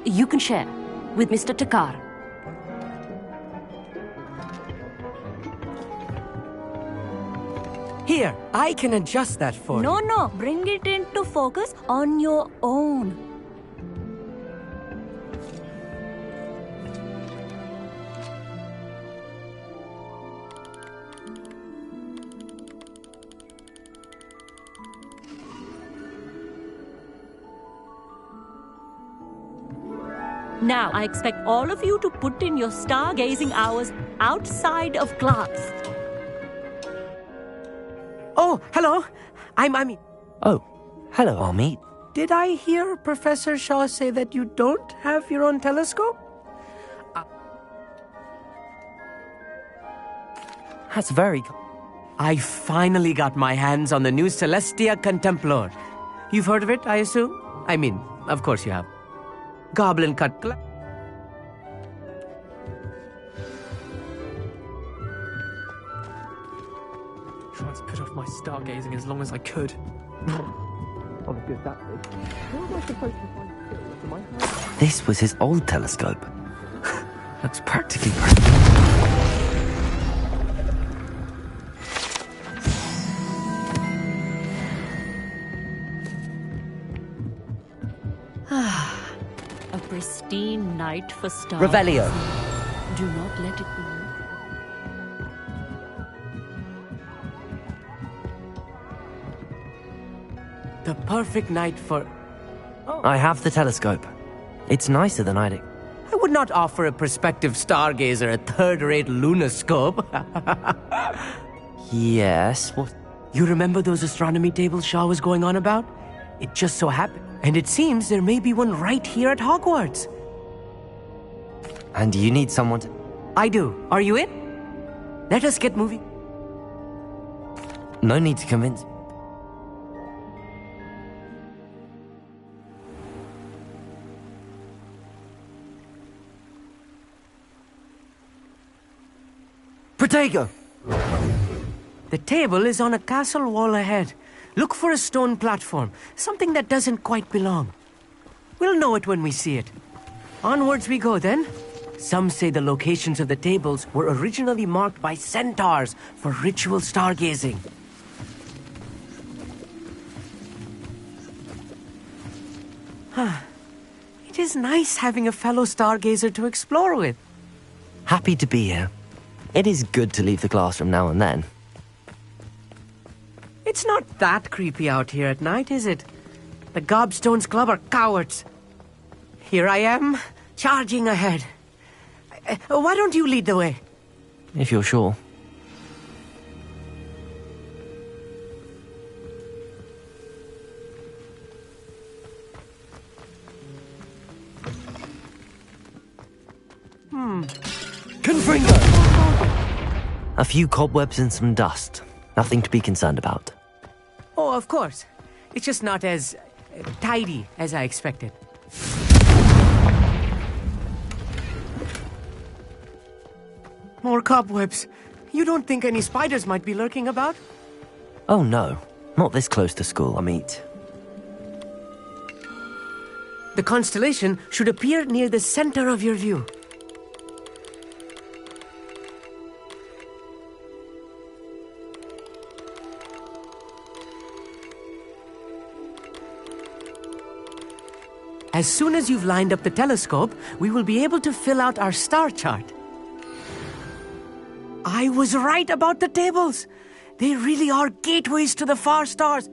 [SPEAKER 13] You can share with Mr. Takar.
[SPEAKER 14] Here, I can adjust that for you.
[SPEAKER 13] No, bring it into focus on your own. Now, I expect all of you to put in your stargazing hours outside of class.
[SPEAKER 14] Oh, hello. I'm Ami.
[SPEAKER 2] Oh, hello, Ami.
[SPEAKER 14] Did I hear Professor Shaw say that you don't have your own telescope?
[SPEAKER 2] That's very...
[SPEAKER 14] I finally got my hands on the new Celestia Contemplar. You've heard of it, I assume? I mean, of course you have. Goblin cut glass.
[SPEAKER 15] Tried to put off my stargazing as long as I could. Not as good as that big. How was I supposed to find skills to my hand?
[SPEAKER 2] This was his old telescope. Looks practically...
[SPEAKER 13] A pristine night for stars.
[SPEAKER 2] Revelio.
[SPEAKER 13] Do not let it be.
[SPEAKER 14] The perfect night for...
[SPEAKER 2] I have the telescope. It's nicer than I'd...
[SPEAKER 14] I would not offer a prospective stargazer a third-rate lunoscope.
[SPEAKER 2] Yes, what?
[SPEAKER 14] You remember those astronomy tables Shaw was going on about? It just so happened. And it seems there may be one right here at Hogwarts.
[SPEAKER 2] And you need someone to...
[SPEAKER 14] I do. Are you in? Let us get moving.
[SPEAKER 2] No need to convince. Protego!
[SPEAKER 14] The table is on a castle wall ahead. Look for a stone platform, something that doesn't quite belong. We'll know it when we see it. Onwards we go then. Some say the locations of the tables were originally marked by centaurs for ritual stargazing. It is nice having a fellow stargazer to explore with.
[SPEAKER 2] Happy to be here. It is good to leave the classroom now and then.
[SPEAKER 14] It's not that creepy out here at night, is it? The Gobstones Club are cowards. Here I am, charging ahead. Why don't you lead the way?
[SPEAKER 2] If you're sure. Confringo! A few cobwebs and some dust. Nothing to be concerned about.
[SPEAKER 14] Oh, of course. It's just not as tidy as I expected. More cobwebs. You don't think any spiders might be lurking about?
[SPEAKER 2] Oh no, not this close to school, Amit.
[SPEAKER 14] The constellation should appear near the center of your view. As soon as you've lined up the telescope, we will be able to fill out our star chart. I was right about the tables. They really are gateways to the far stars.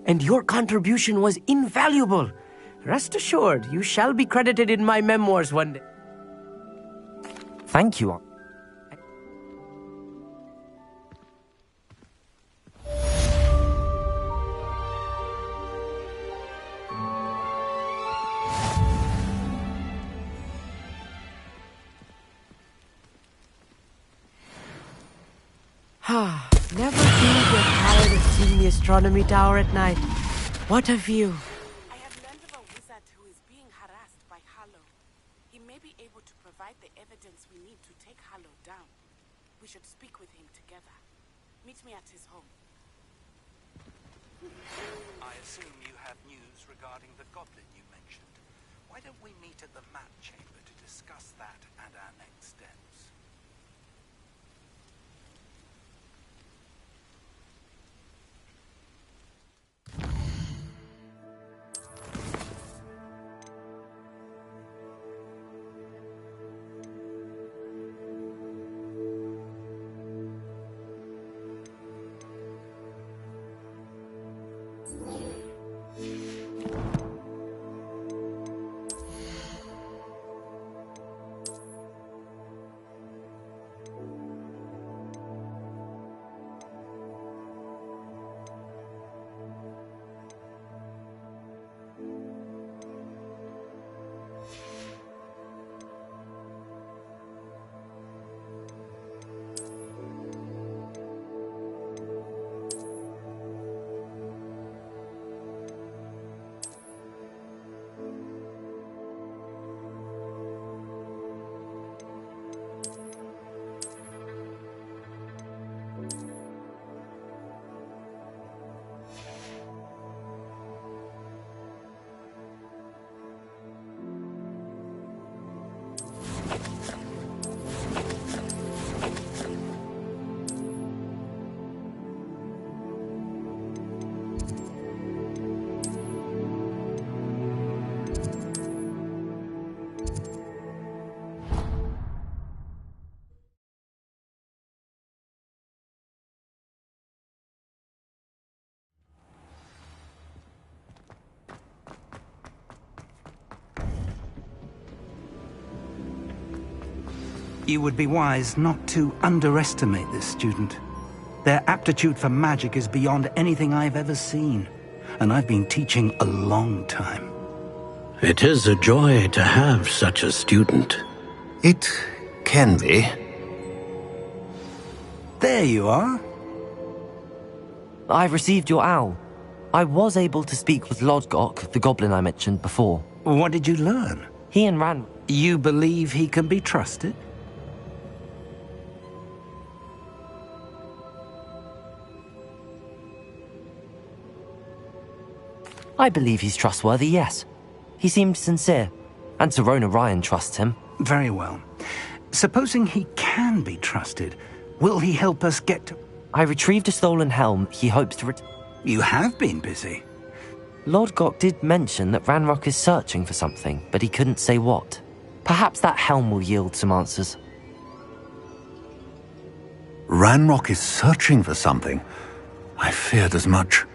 [SPEAKER 14] And your contribution was invaluable. Rest assured, you shall be credited in my memoirs one day.
[SPEAKER 2] Thank you.
[SPEAKER 14] Never do get tired of seeing the astronomy tower at night. What a view.
[SPEAKER 5] I have learned of a wizard who is being harassed by Harlow. He may be able to provide the evidence we need to take Harlow down. We should speak with him together. Meet me at his home.
[SPEAKER 16] I assume you have news regarding the goblin you mentioned. Why don't we meet at the map chamber to discuss that and our next steps? You would be wise not to underestimate this student. Their aptitude for magic is beyond anything I've ever seen, and I've been teaching a long time.
[SPEAKER 17] It is a joy to have such a student.
[SPEAKER 18] It can be.
[SPEAKER 16] There you are.
[SPEAKER 2] I've received your owl. I was able to speak with Lodgok, the goblin I mentioned before.
[SPEAKER 16] What did you learn?
[SPEAKER 2] He and Ran...
[SPEAKER 16] You believe he can be trusted?
[SPEAKER 2] I believe he's trustworthy, yes. He seemed sincere, and Serona Ryan trusts him.
[SPEAKER 16] Very well. Supposing he can be trusted, will he help us get to...
[SPEAKER 2] I retrieved a stolen helm he hopes to...
[SPEAKER 16] You have been busy.
[SPEAKER 2] Lodgok did mention that Ranrock is searching for something, but he couldn't say what. Perhaps that helm will yield some answers.
[SPEAKER 17] Ranrock is searching for something? I feared as much.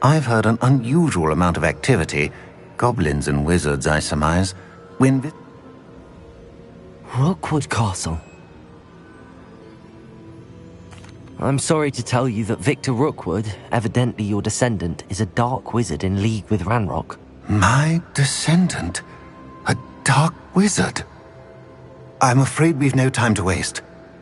[SPEAKER 17] I've heard an unusual amount of activity. Goblins and wizards, I surmise.
[SPEAKER 2] Rookwood Castle. I'm sorry to tell you that Victor Rookwood, evidently your descendant, is a dark wizard in league with Ranrock.
[SPEAKER 17] My descendant? A dark wizard? I'm afraid we've no time to waste.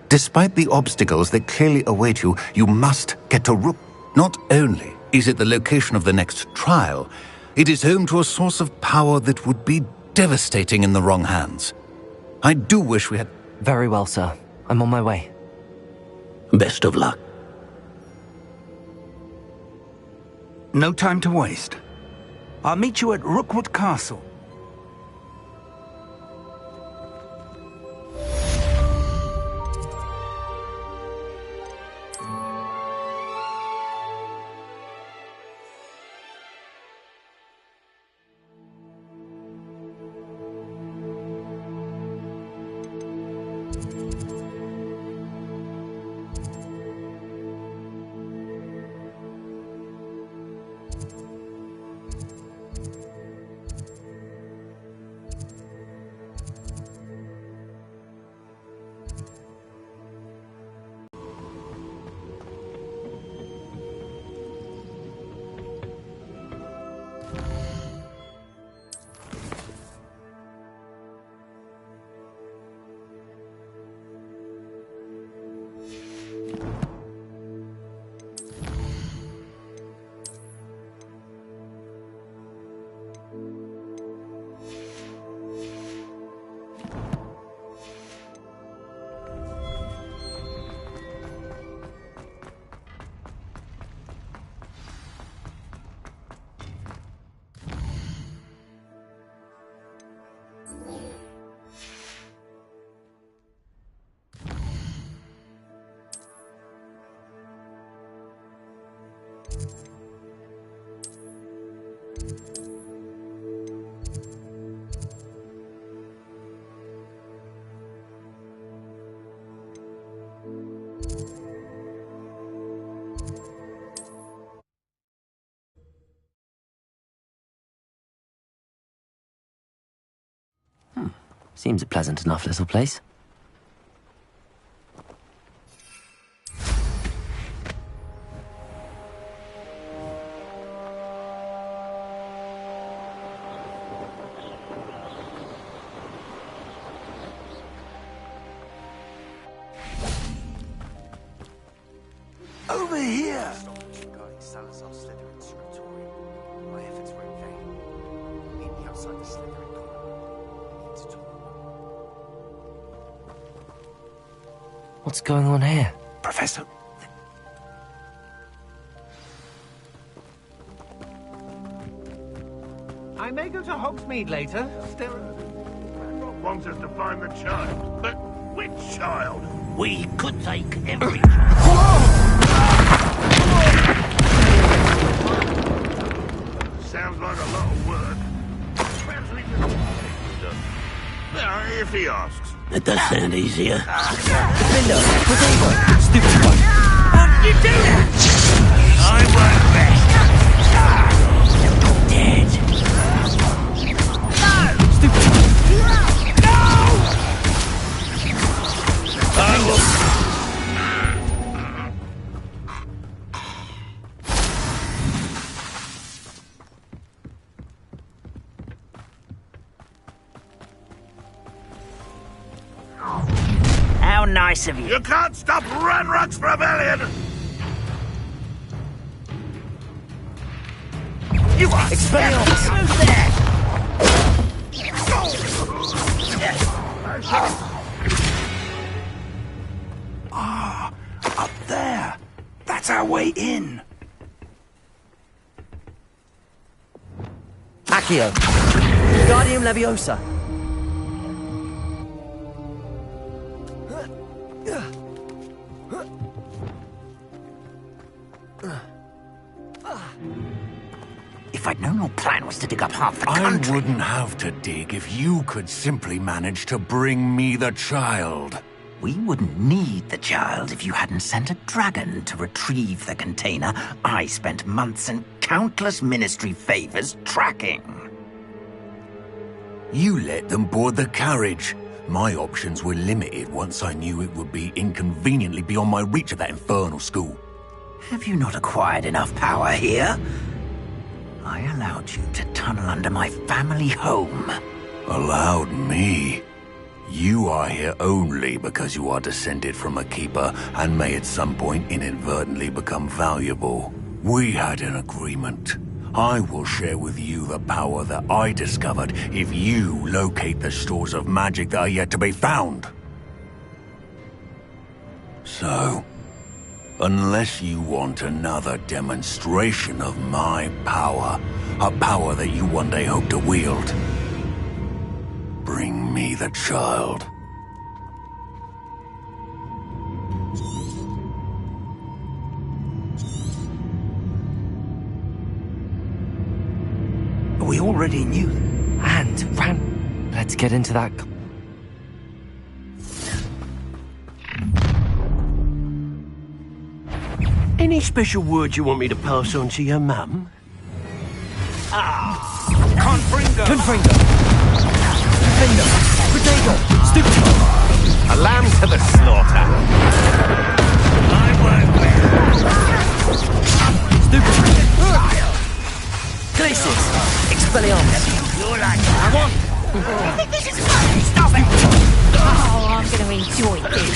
[SPEAKER 17] Despite the obstacles that clearly await you, you must get to Rook. Not only is it the location of the next trial, it is home to a source of power that would be devastating in the wrong hands. I do wish we had...
[SPEAKER 2] Very well, sir. I'm on my way.
[SPEAKER 17] Best of luck.
[SPEAKER 16] No time to waste. I'll meet you at Rookwood Castle.
[SPEAKER 2] Seems a pleasant enough little place.
[SPEAKER 8] Over here!
[SPEAKER 2] What's going on here?
[SPEAKER 16] Professor.
[SPEAKER 8] I may go to Hogsmeade later. Still... Ranrock wants us to find the child. But which child?
[SPEAKER 3] We could take every
[SPEAKER 8] Sounds like a lot of work. Perhaps we can... If he asks.
[SPEAKER 3] It does sound easier.
[SPEAKER 2] Griffindor, stupid one.
[SPEAKER 3] How did you do that? I won't rest. Dead. No!
[SPEAKER 2] Stupid.
[SPEAKER 3] No! I will... How How nice of you.
[SPEAKER 1] You can't stop Ranrock's rebellion! You are
[SPEAKER 3] Expelliarmus! Who's there?
[SPEAKER 16] Ah, up there. That's our way in.
[SPEAKER 14] Accio. Guardium Leviosa.
[SPEAKER 3] If I'd known your plan was to dig up half the country...
[SPEAKER 17] I wouldn't have to dig if you could simply manage to bring me the child.
[SPEAKER 3] We wouldn't need the child if you hadn't sent a dragon to retrieve the container I spent months and countless ministry favors tracking.
[SPEAKER 17] You let them board the carriage. My options were limited once I knew it would be inconveniently beyond my reach at that infernal school.
[SPEAKER 3] Have you not acquired enough power here? I allowed you to tunnel under my family home.
[SPEAKER 17] Allowed me? You are here only because you are descended from a keeper and may at some point inadvertently become valuable. We had an agreement. I will share with you the power that I discovered if you locate the stores of magic that are yet to be found. So, unless you want another demonstration of my power, a power that you one day hope to wield, bring me the child.
[SPEAKER 3] We already knew.
[SPEAKER 2] And ran. Let's get into that.
[SPEAKER 6] Any special words you want me to pass on to your mum?
[SPEAKER 8] Confringo!
[SPEAKER 14] Confringo. Griffindor. Potato. Stupid.
[SPEAKER 1] A lamb to the slaughter.
[SPEAKER 14] Stupid. Glacis. Expelliarmus.
[SPEAKER 3] I want... You think this is funny? Stop it!
[SPEAKER 4] Oh, I'm going to enjoy this.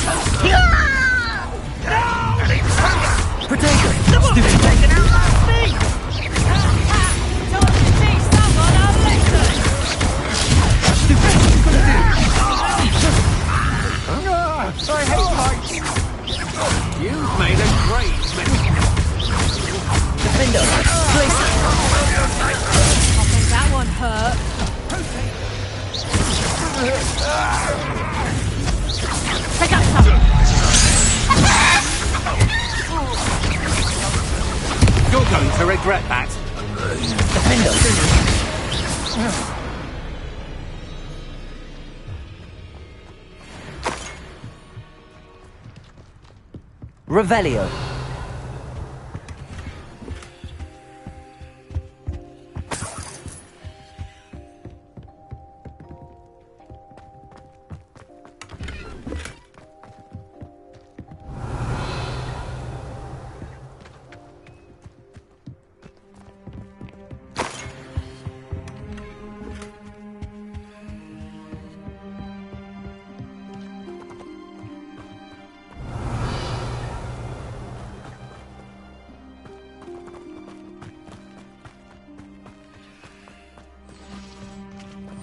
[SPEAKER 14] Potato.
[SPEAKER 3] Stupid. Taken out last me!
[SPEAKER 4] Told you to teach someone a lesson.
[SPEAKER 14] Stupid.
[SPEAKER 8] I hate heights. You've made a great mess.
[SPEAKER 14] Defender. Glacis.
[SPEAKER 4] I think that one hurt. Take out some.
[SPEAKER 8] You're going to regret that.
[SPEAKER 14] Revelio.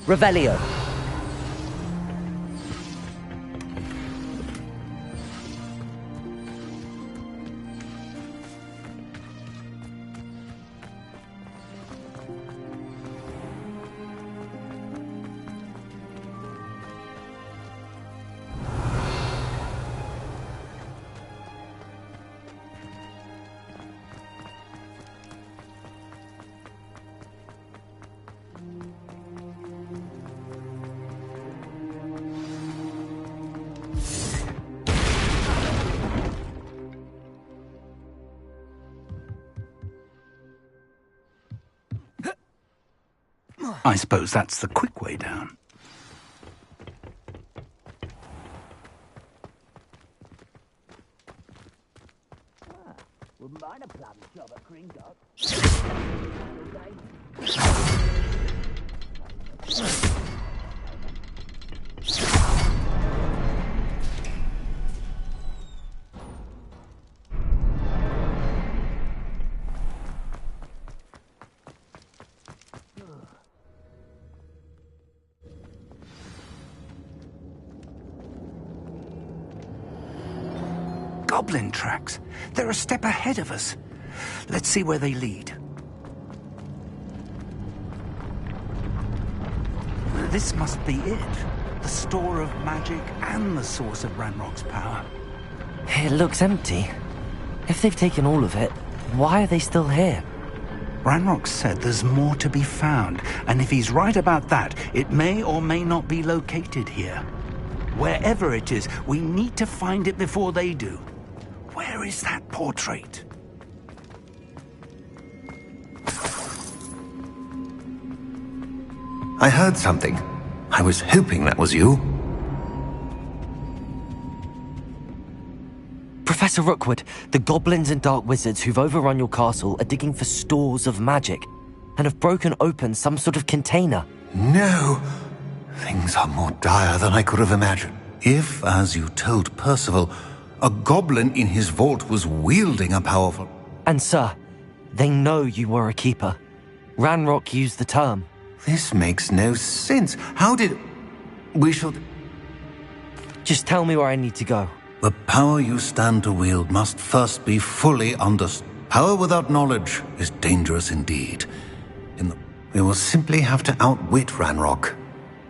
[SPEAKER 14] Revelio.
[SPEAKER 16] I suppose that's the quick way down.
[SPEAKER 3] Wouldn't mind a plum job at Gringot.
[SPEAKER 16] goblin tracks. They're a step ahead of us. Let's see where they lead. This must be it. The store of magic and the source of Ranrock's power.
[SPEAKER 2] It looks empty. If they've taken all of it, why are they still here?
[SPEAKER 16] Ranrock said there's more to be found, and if he's right about that, it may or may not be located here. Wherever it is, we need to find it before they do. Where is that portrait?
[SPEAKER 17] I heard something. I was hoping that was you.
[SPEAKER 2] Professor Rookwood, the goblins and dark wizards who've overrun your castle are digging for stores of magic and have broken open some sort of container.
[SPEAKER 17] No! Things are more dire than I could have imagined. If, as you told Percival, a goblin in his vault was wielding a powerful...
[SPEAKER 2] And sir, they know you were a keeper. Ranrock used the term.
[SPEAKER 17] This makes no sense. How did... We should...
[SPEAKER 2] Just tell me where I need to go.
[SPEAKER 17] The power you stand to wield must first be fully understood. Power without knowledge is dangerous indeed. We will simply have to outwit Ranrock,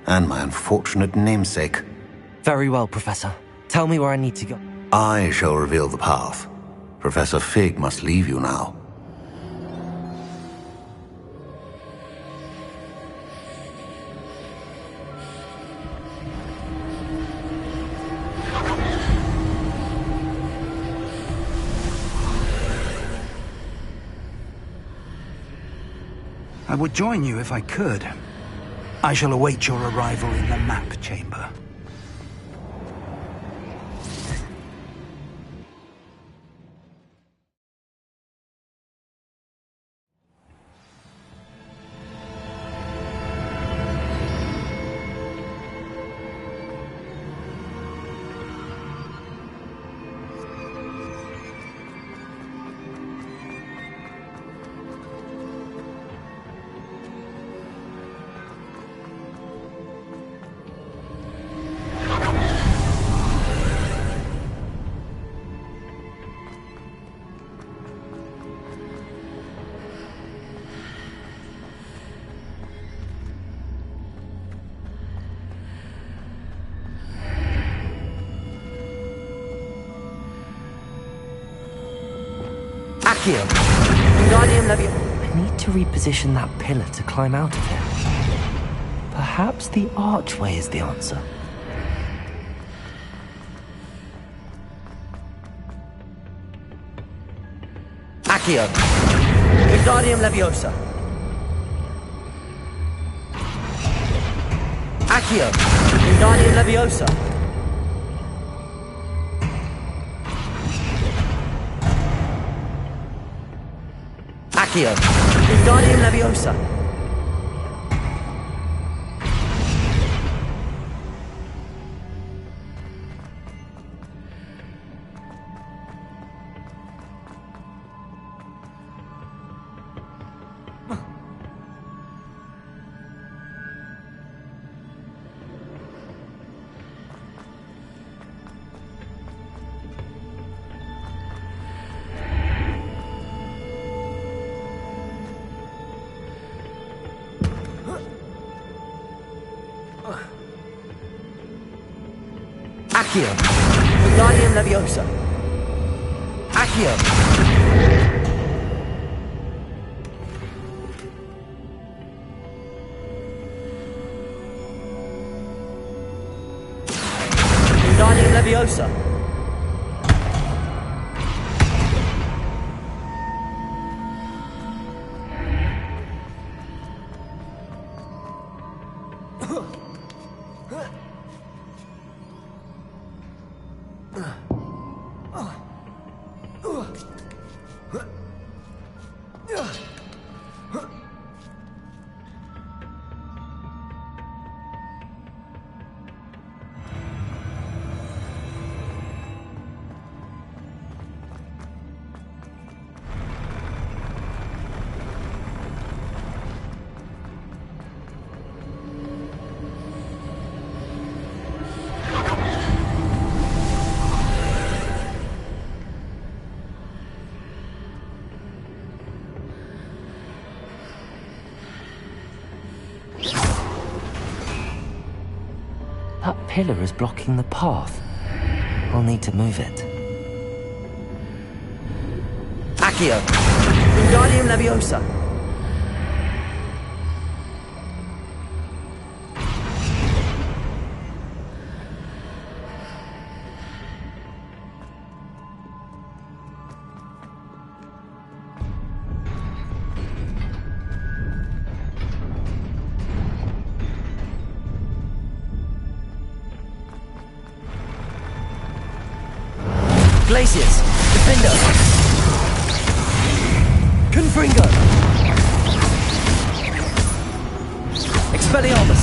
[SPEAKER 17] and my unfortunate namesake.
[SPEAKER 2] Very well, Professor. Tell me where I need to go.
[SPEAKER 17] I shall reveal the path. Professor Fig must leave you now.
[SPEAKER 16] I would join you if I could. I shall await your arrival in the map chamber.
[SPEAKER 2] I need to reposition that pillar to climb out of it. Perhaps the archway is the answer. Accio! Wingardium Leviosa! Accio! Wingardium Leviosa! Accio! Wingardium Leviosa! Accio! Wingardium Leviosa! Accio! Wingardium Leviosa! pillar is blocking the path. I'll need to move it.
[SPEAKER 14] Accio! Wingardium Leviosa! Glacius! Defender! Confringo! Expelliarmus!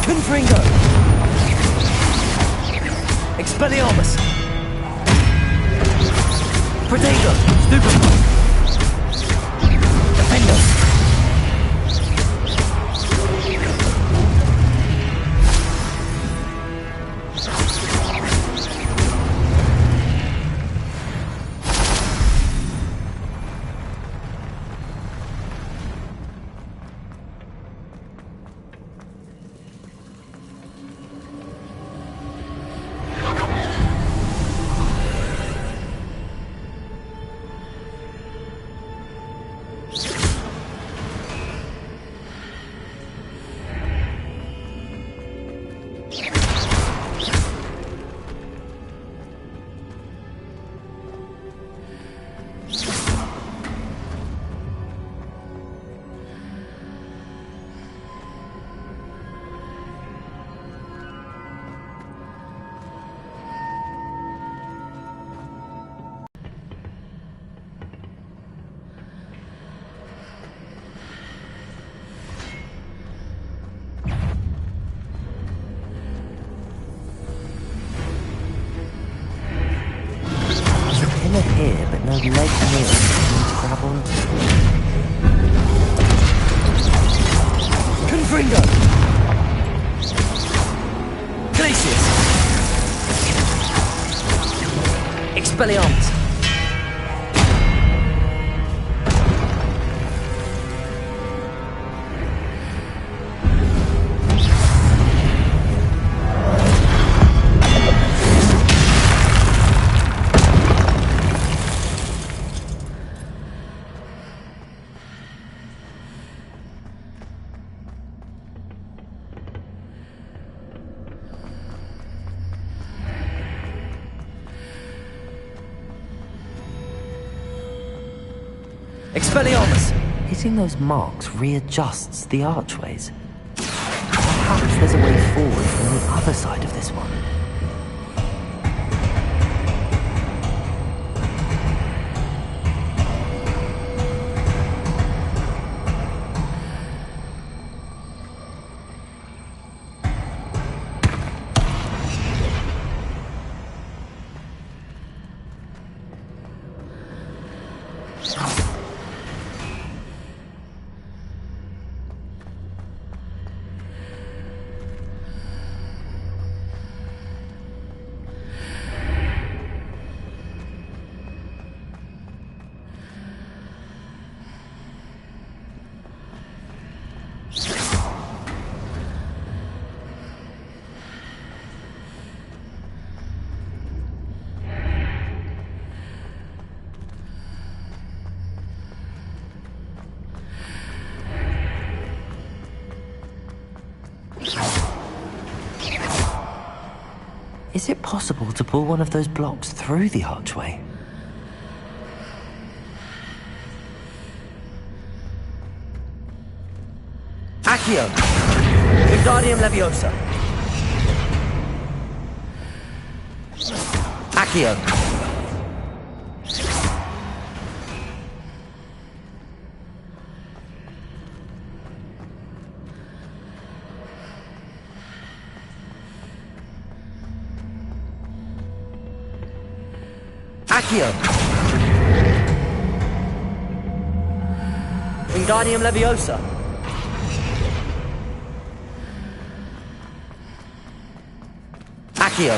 [SPEAKER 14] Confringo! Expelliarmus! Protego! Stupefy! Defender!
[SPEAKER 2] Here, but no leg near it to grab onto.
[SPEAKER 14] Confringo! Glacius! Expelliarmus! Expelliarmus!
[SPEAKER 2] Hitting those marks readjusts the archways. Perhaps there's a way forward from the other side of this one. Is it possible to pull one of those blocks through the archway?
[SPEAKER 14] Accio! Wingardium Leviosa! Accio! Accio! Wingardium Leviosa! Accio!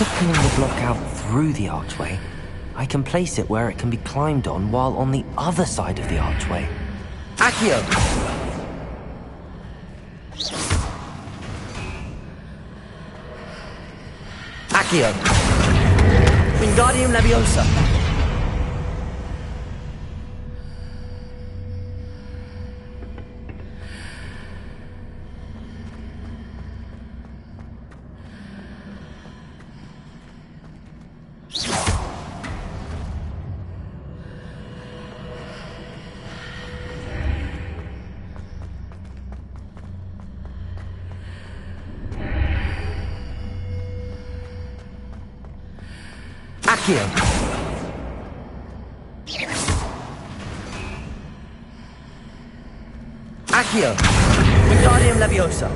[SPEAKER 2] After pulling the block out through the archway, I can place it where it can be climbed on while on the other side of the archway.
[SPEAKER 14] Accio! Accio! Wingardium Leviosa! Accio! Accio! Wingardium Leviosa!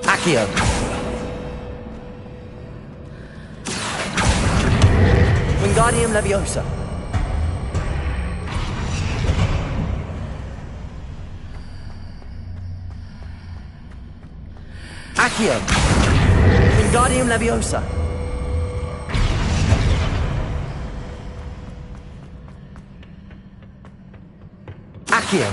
[SPEAKER 14] Accio! Wingardium Leviosa. Accio. Wingardium Leviosa. Accio.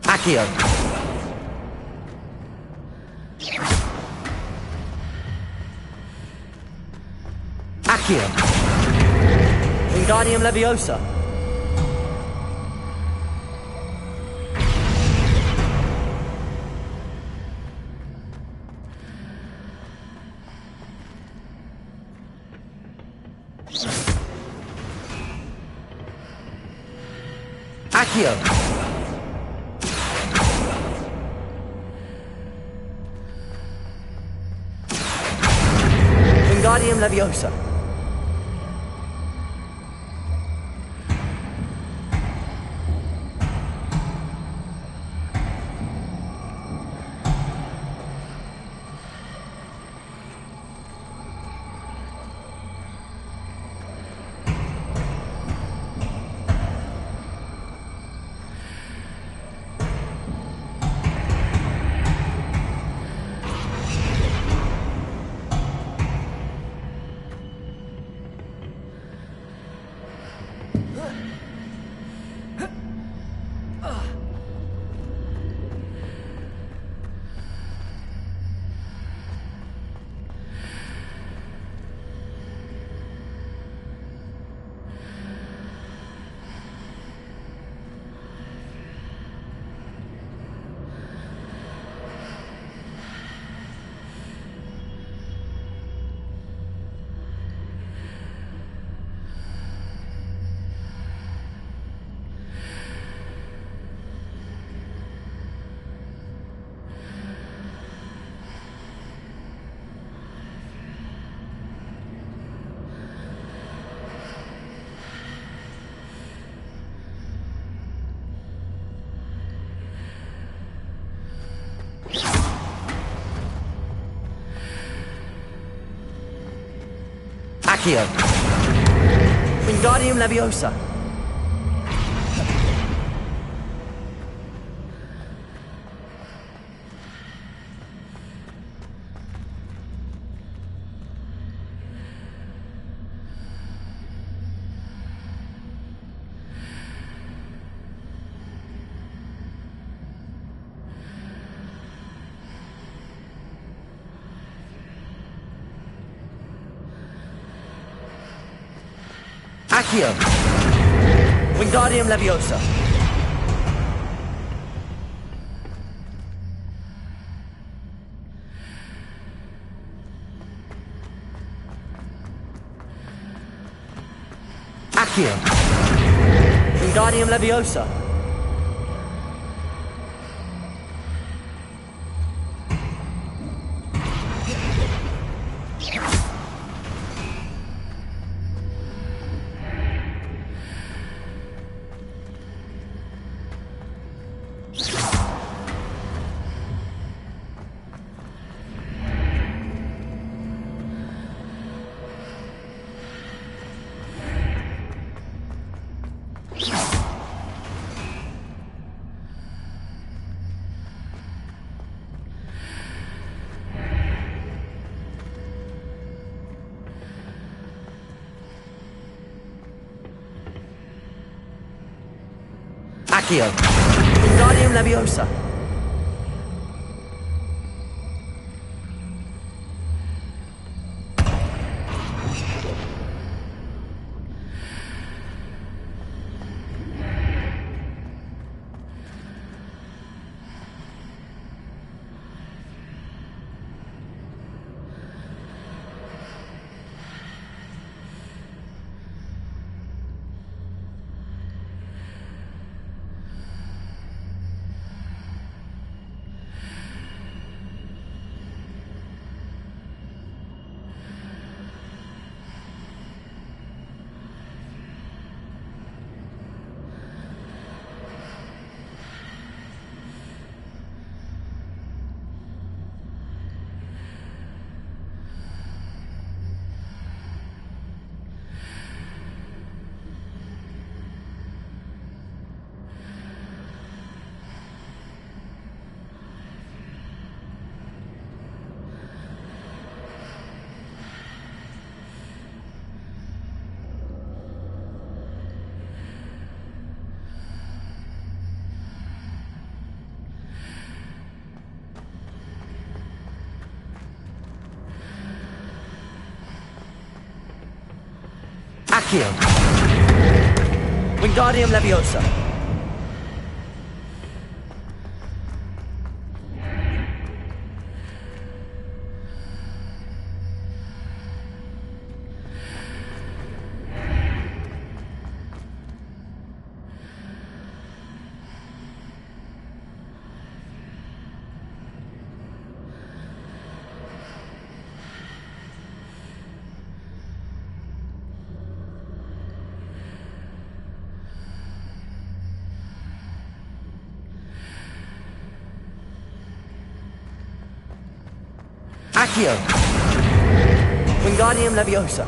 [SPEAKER 14] Accio. Accio. Wingardium Leviosa. Accio. Wingardium Leviosa. Accio. Wingardium Leviosa. Accio. Wingardium Leviosa. Accio. Wingardium Leviosa.
[SPEAKER 18] Accio. Wingardium Leviosa. Accio. Wingardium Leviosa. Accio. Wingardium Leviosa.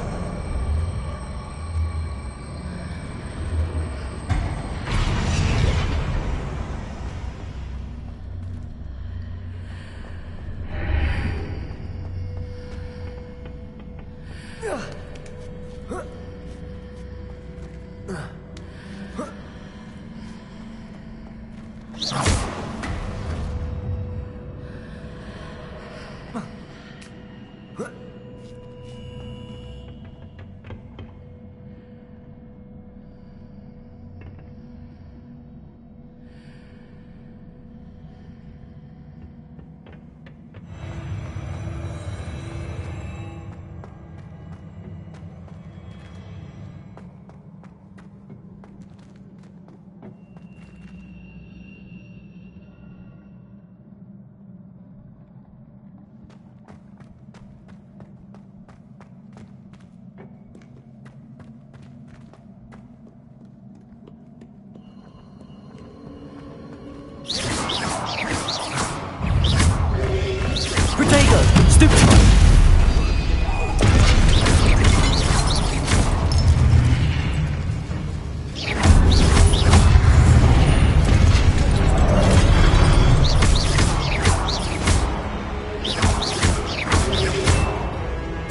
[SPEAKER 18] Protego. Stupefy.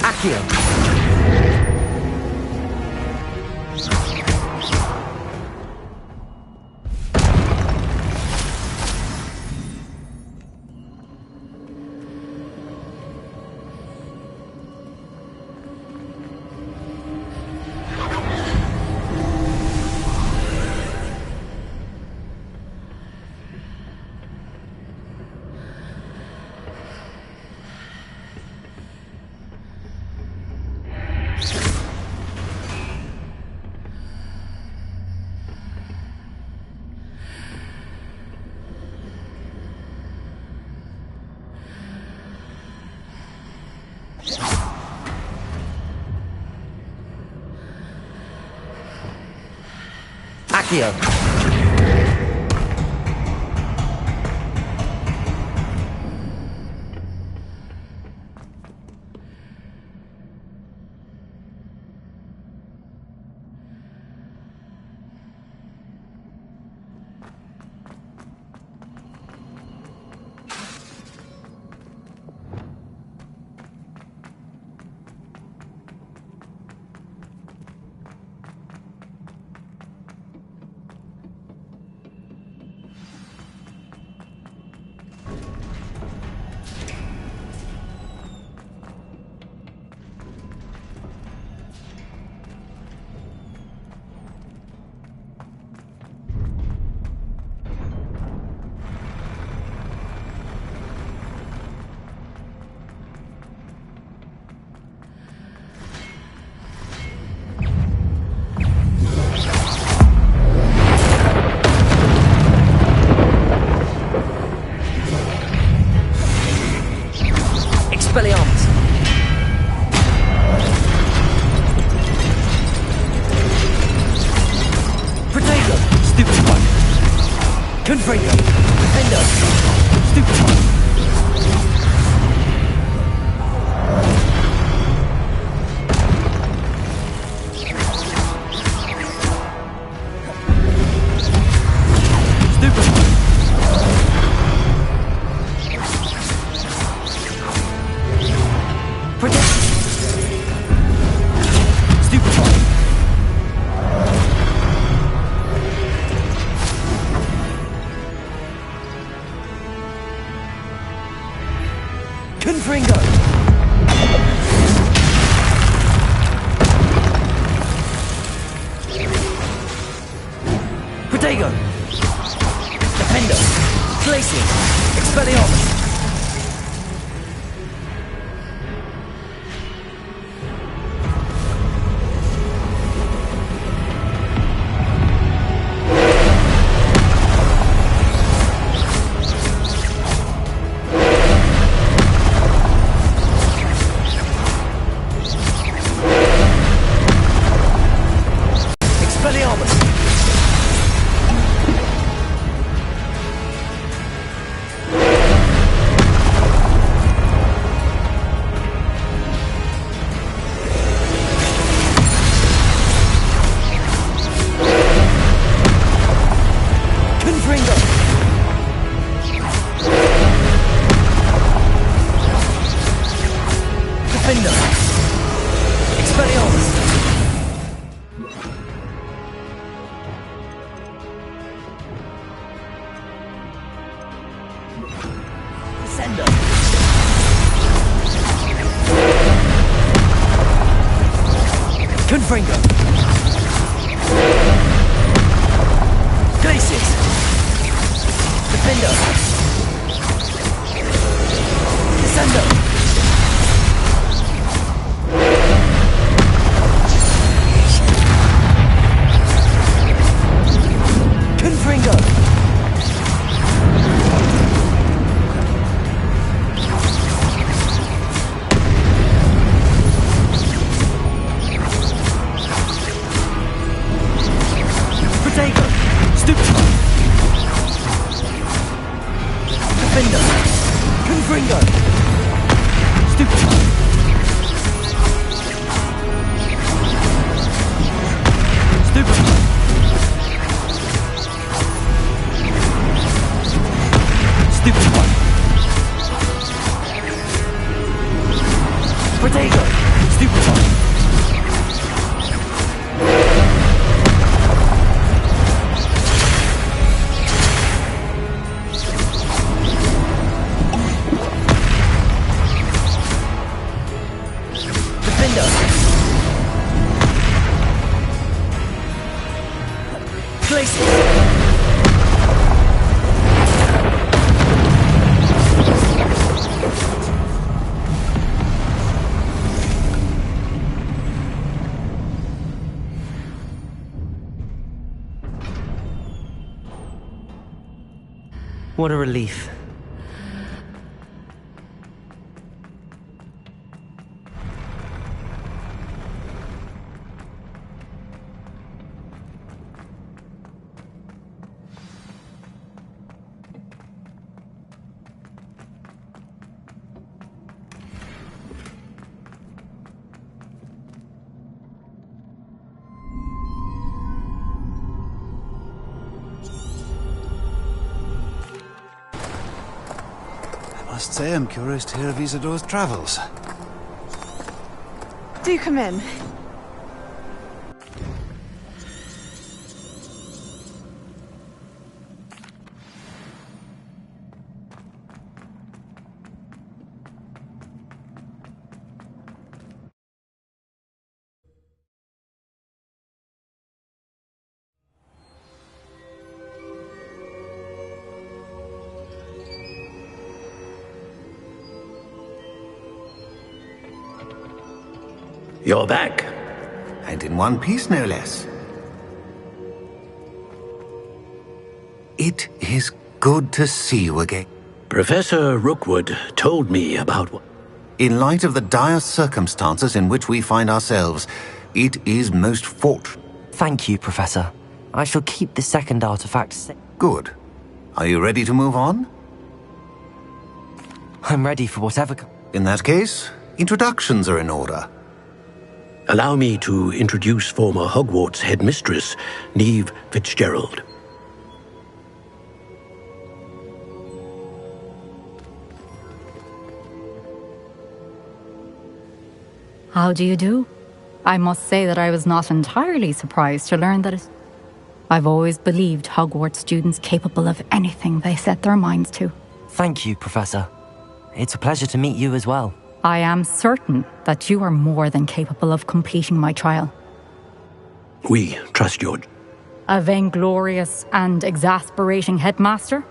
[SPEAKER 18] Accio. Accio. Confringo. Defender. Stupefy. Confringo! Protego! Defender! Glacius! Expelliarmus! Confringo! Glacius! Defender! Descendo! Confringo! Confringo! Stupefy! Stupefy! Stupefy! Protego! Stupefy!
[SPEAKER 2] What a relief.
[SPEAKER 17] I must say I'm curious to hear of Isidor's travels.
[SPEAKER 9] Do come in.
[SPEAKER 17] You're back. And in one piece, no less. It is good to see you again.
[SPEAKER 19] Professor Rookwood told me about what...
[SPEAKER 17] In light of the dire circumstances in which we find ourselves, it is most fortunate.
[SPEAKER 2] Thank you, Professor. I shall keep the second artifact safe.
[SPEAKER 17] Good. Are you ready to move on?
[SPEAKER 2] I'm ready for whatever...
[SPEAKER 17] In that case, introductions are in order.
[SPEAKER 19] Allow me to introduce former Hogwarts headmistress, Neve Fitzgerald.
[SPEAKER 20] How do you do? I must say that I was not entirely surprised to learn that I've always believed Hogwarts students capable of anything they set their minds to.
[SPEAKER 2] Thank you, Professor. It's a pleasure to meet you as well.
[SPEAKER 20] I am certain that you are more than capable of completing my trial.
[SPEAKER 19] We trust your...
[SPEAKER 20] A vainglorious and exasperating headmaster?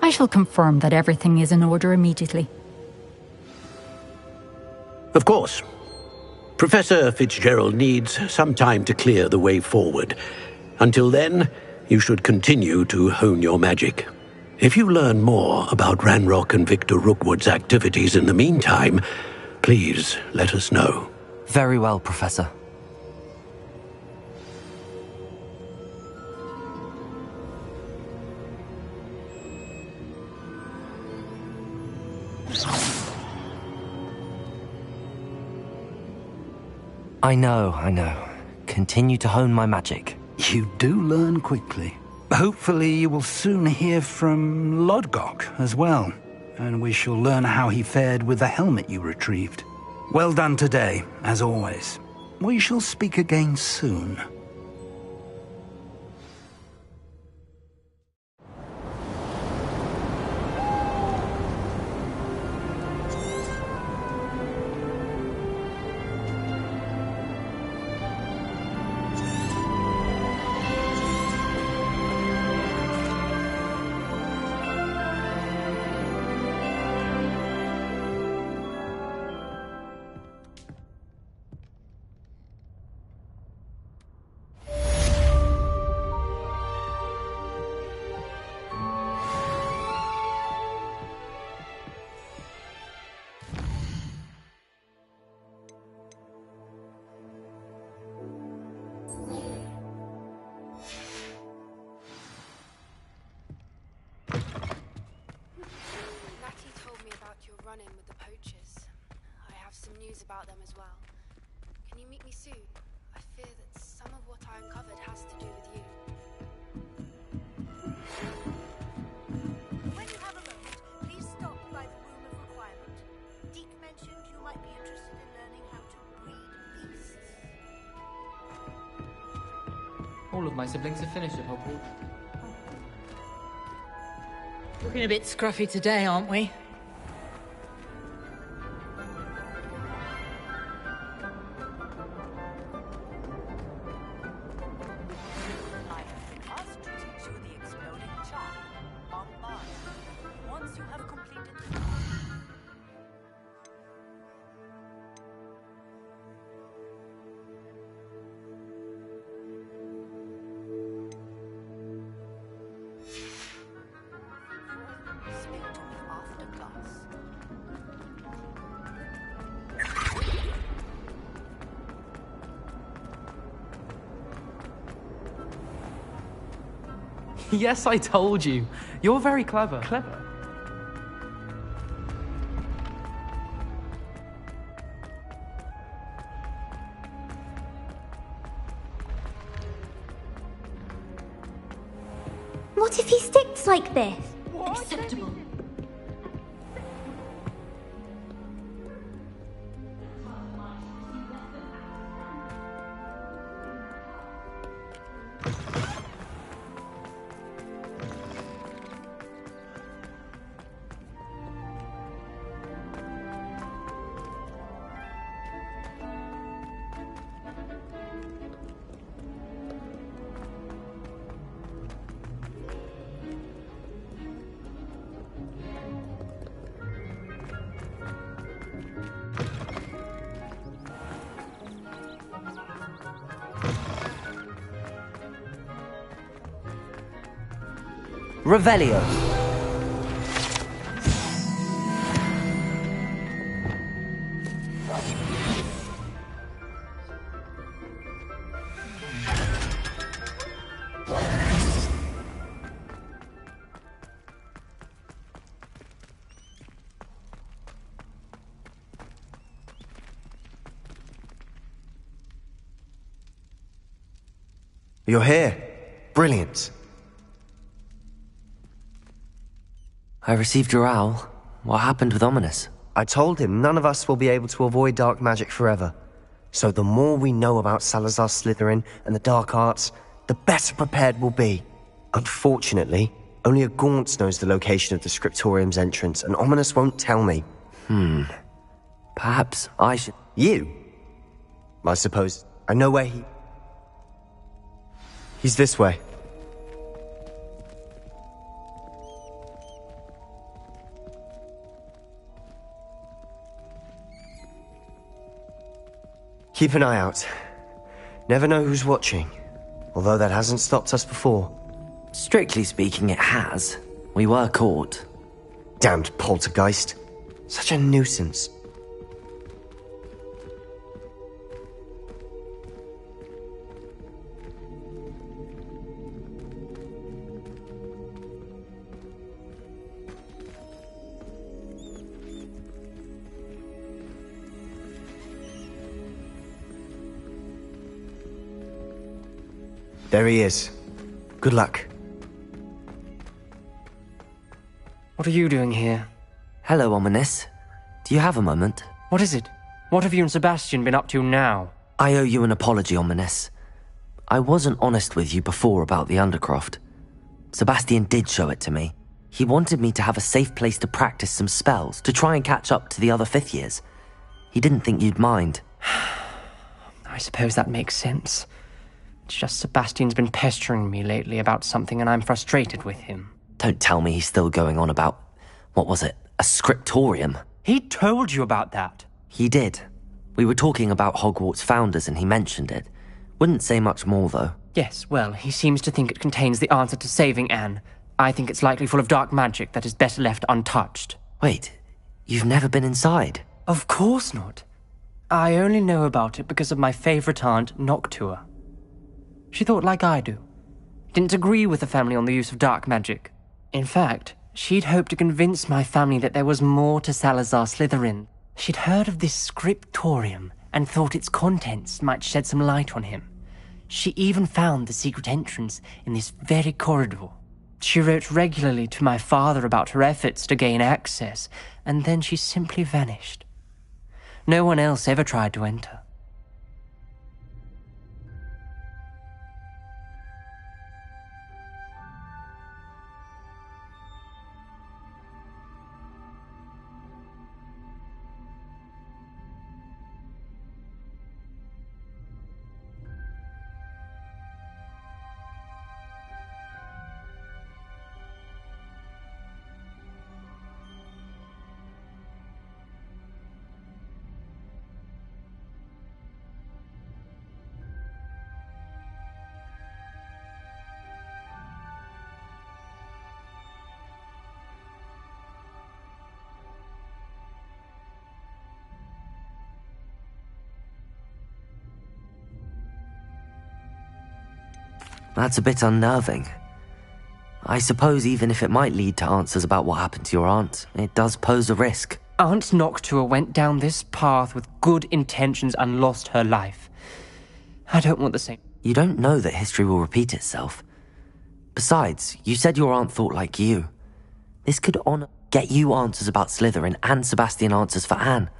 [SPEAKER 20] I shall confirm that everything is in order immediately.
[SPEAKER 19] Of course. Professor Fitzgerald needs some time to clear the way forward. Until then, you should continue to hone your magic. If you learn more about Ranrock and Victor Rookwood's activities in the meantime, please let us know.
[SPEAKER 2] Very well, Professor. I know. Continue to hone my magic.
[SPEAKER 16] You do learn quickly. Hopefully you will soon hear from Lodgok as well, and we shall learn how he fared with the helmet you retrieved. Well done today, as always. We shall speak again soon.
[SPEAKER 5] Running with the poachers. I have some news about them as well. Can you meet me soon? I fear that some of what I uncovered has to do with you.
[SPEAKER 21] When you have a moment, please stop by the Room of Requirement. Deke mentioned you might be interested in learning how to breed beasts.
[SPEAKER 15] All of my siblings have finished at Hogwarts.
[SPEAKER 22] Looking a bit scruffy today, aren't we?
[SPEAKER 15] Yes, I told you. You're very clever. Clever?
[SPEAKER 23] What if he sticks like this?
[SPEAKER 22] Acceptable.
[SPEAKER 2] Revelio.
[SPEAKER 7] You're here. Brilliant.
[SPEAKER 2] I received your owl. What happened with Ominous?
[SPEAKER 7] I told him none of us will be able to avoid dark magic forever. So the more we know about Salazar Slytherin and the dark arts, the better prepared we'll be. Unfortunately, only a Gaunt knows the location of the Scriptorium's entrance, and Ominous won't tell me.
[SPEAKER 2] Perhaps I should...
[SPEAKER 7] You? I suppose. I know where He's this way. Keep an eye out. Never know who's watching. Although that hasn't stopped us before.
[SPEAKER 2] Strictly speaking, it has. We were caught.
[SPEAKER 7] Damned poltergeist. Such a nuisance. There he is. Good luck.
[SPEAKER 15] What are you doing here?
[SPEAKER 2] Hello, Ominous. Do you have a moment?
[SPEAKER 15] What is it? What have you and Sebastian been up to now?
[SPEAKER 2] I owe you an apology, Ominous. I wasn't honest with you before about the Undercroft. Sebastian did show it to me. He wanted me to have a safe place to practice some spells, to try and catch up to the other fifth years. He didn't think you'd mind.
[SPEAKER 15] I suppose that makes sense. It's just Sebastian's been pestering me lately about something and I'm frustrated with him.
[SPEAKER 2] Don't tell me he's still going on about, what was it, a scriptorium?
[SPEAKER 15] He told you about that.
[SPEAKER 2] He did. We were talking about Hogwarts founders and he mentioned it. Wouldn't say much more, though.
[SPEAKER 15] Yes, well, he seems to think it contains the answer to saving Anne. I think it's likely full of dark magic that is better left untouched.
[SPEAKER 2] Wait, you've never been inside?
[SPEAKER 15] Of course not. I only know about it because of my favourite aunt, Noctua. She thought like I do. Didn't agree with the family on the use of dark magic. In fact, she'd hoped to convince my family that there was more to Salazar Slytherin. She'd heard of this scriptorium and thought its contents might shed some light on him. She even found the secret entrance in this very corridor. She wrote regularly to my father about her efforts to gain access, and then she simply vanished. No one else ever tried to enter.
[SPEAKER 2] That's a bit unnerving. I suppose even if it might lead to answers about what happened to your aunt, it does pose a risk.
[SPEAKER 15] Aunt Noctua went down this path with good intentions and lost her life. I don't want the same.
[SPEAKER 2] You don't know that history will repeat itself. Besides, you said your aunt thought like you. This could get you answers about Slytherin and Sebastian answers for Anne.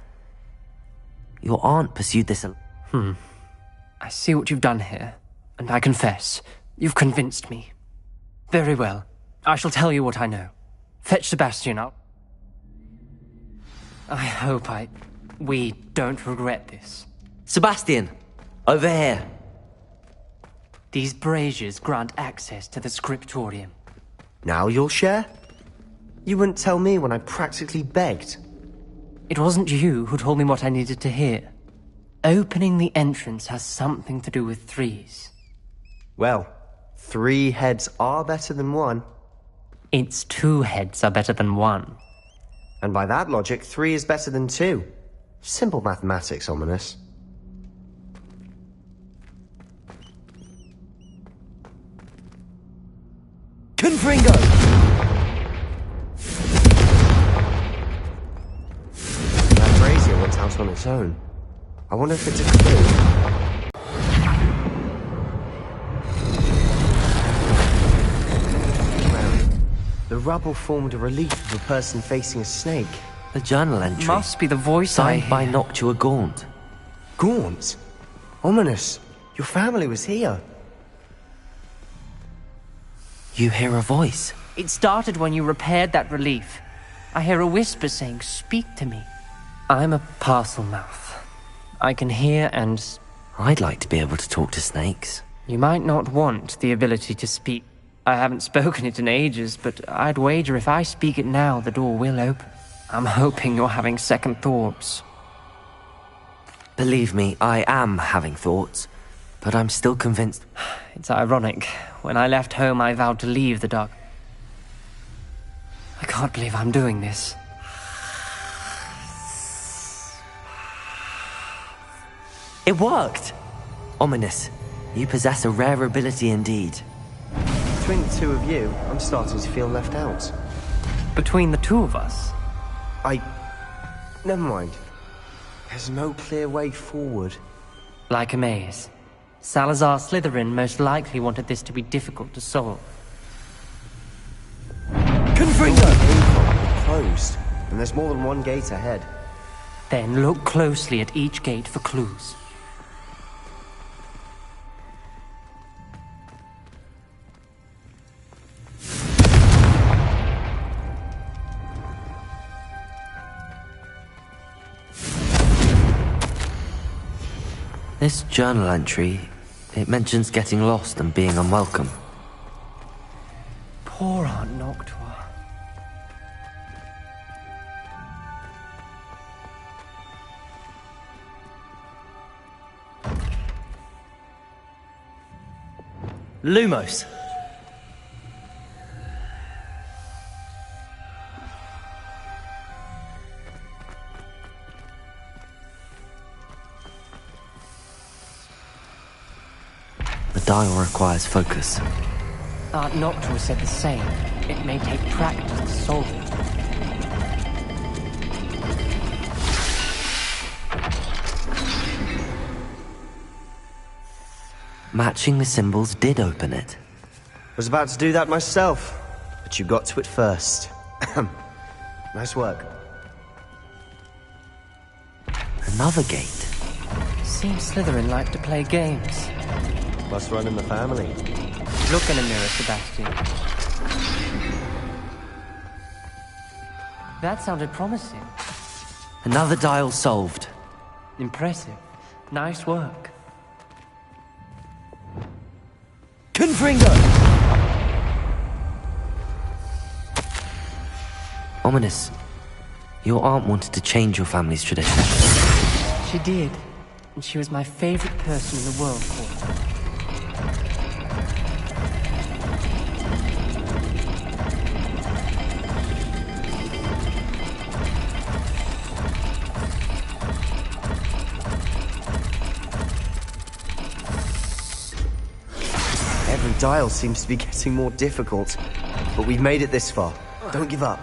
[SPEAKER 2] Your aunt pursued this...
[SPEAKER 15] I see what you've done here, and I confess, you've convinced me. Very well. I shall tell you what I know. Fetch Sebastian up. I hope we don't regret this.
[SPEAKER 2] Sebastian! Over here!
[SPEAKER 15] These braziers grant access to the scriptorium.
[SPEAKER 7] Now you'll share? You wouldn't tell me when I practically begged.
[SPEAKER 15] It wasn't you who told me what I needed to hear. Opening the entrance has something to do with threes.
[SPEAKER 7] Well, 3 heads are better than 1.
[SPEAKER 15] It's 2 heads are better than 1.
[SPEAKER 7] And by that logic, 3 is better than 2. Simple mathematics, Ominous.
[SPEAKER 18] Confringo!
[SPEAKER 7] That brazier went out on its own. I wonder if it's a clue. The rubble formed a relief of a person facing a snake.
[SPEAKER 2] The journal entry.
[SPEAKER 14] Must be the voice I
[SPEAKER 2] signed by
[SPEAKER 14] hear.
[SPEAKER 2] Noctua Gaunt.
[SPEAKER 7] Gaunt? Ominous. Your family was here.
[SPEAKER 2] You hear a voice.
[SPEAKER 14] It started when you repaired that relief. I hear a whisper saying, "Speak to me." I'm a parcel mouth. I can hear and...
[SPEAKER 2] I'd like to be able to talk to snakes.
[SPEAKER 14] You might not want the ability to speak. I haven't spoken it in ages, but I'd wager if I speak it now, the door will open. I'm hoping you're having second thoughts.
[SPEAKER 2] Believe me, I am having thoughts, but I'm still convinced...
[SPEAKER 14] It's ironic. When I left home, I vowed to leave the dark. I can't believe I'm doing this.
[SPEAKER 2] It worked! Ominous, you possess a rare ability indeed.
[SPEAKER 7] Between the two of you, I'm starting to feel left out.
[SPEAKER 14] Between the two of us?
[SPEAKER 7] Never mind. There's no clear way forward.
[SPEAKER 14] Like a maze. Salazar Slytherin most likely wanted this to be difficult to solve.
[SPEAKER 7] Griffindor! Closed, and there's more than one gate ahead.
[SPEAKER 14] Then look closely at each gate for clues.
[SPEAKER 2] This journal entry, it mentions getting lost and being unwelcome.
[SPEAKER 14] Poor Aunt Noctua.
[SPEAKER 18] Lumos.
[SPEAKER 2] The dial requires focus.
[SPEAKER 14] Aunt Noctua said the same. It may take practice to solve it.
[SPEAKER 2] Matching the symbols did open it.
[SPEAKER 7] Was about to do that myself, but you got to it first. Nice work.
[SPEAKER 2] Another gate.
[SPEAKER 14] Seems Slytherin like to play games.
[SPEAKER 7] Must run in the family.
[SPEAKER 14] Look in a mirror, Sebastian. That sounded promising.
[SPEAKER 2] Another dial solved.
[SPEAKER 14] Impressive. Nice work.
[SPEAKER 18] Confringo!
[SPEAKER 2] Ominous, your aunt wanted to change your family's tradition.
[SPEAKER 14] She did. And she was my favorite person in the world, Cora.
[SPEAKER 7] Every dial seems to be getting more difficult, but we've made it this far. Don't give up.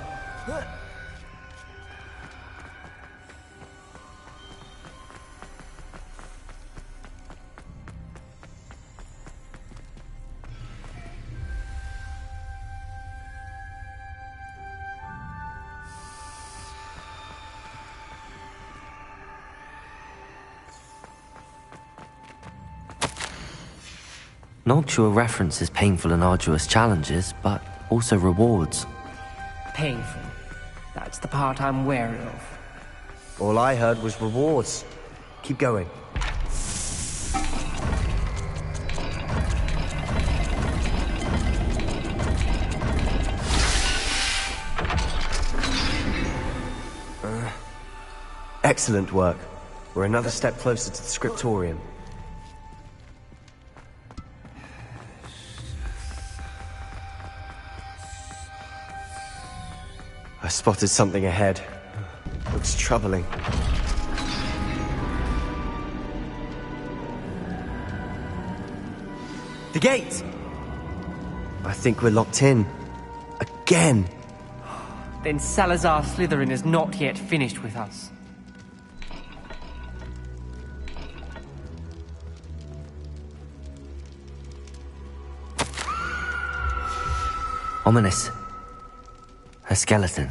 [SPEAKER 2] Noctua references painful and arduous challenges, but also rewards.
[SPEAKER 14] Painful. That's the part I'm wary of.
[SPEAKER 7] All I heard was rewards. Keep going. Excellent work. We're another step closer to the scriptorium. I spotted something ahead. Looks troubling. The gate! I think we're locked in. Again!
[SPEAKER 14] Then Salazar Slytherin is not yet finished with us.
[SPEAKER 2] Ominous, A skeleton.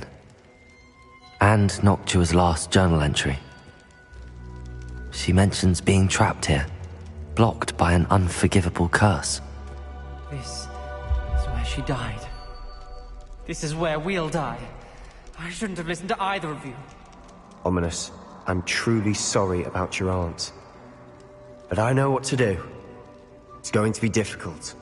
[SPEAKER 2] And Noctua's last journal entry. She mentions being trapped here, blocked by an unforgivable curse.
[SPEAKER 15] This is where she died. This is where we'll die. I shouldn't have listened to either of you.
[SPEAKER 7] Ominous, I'm truly sorry about your aunt. But I know what to do. It's going to be difficult.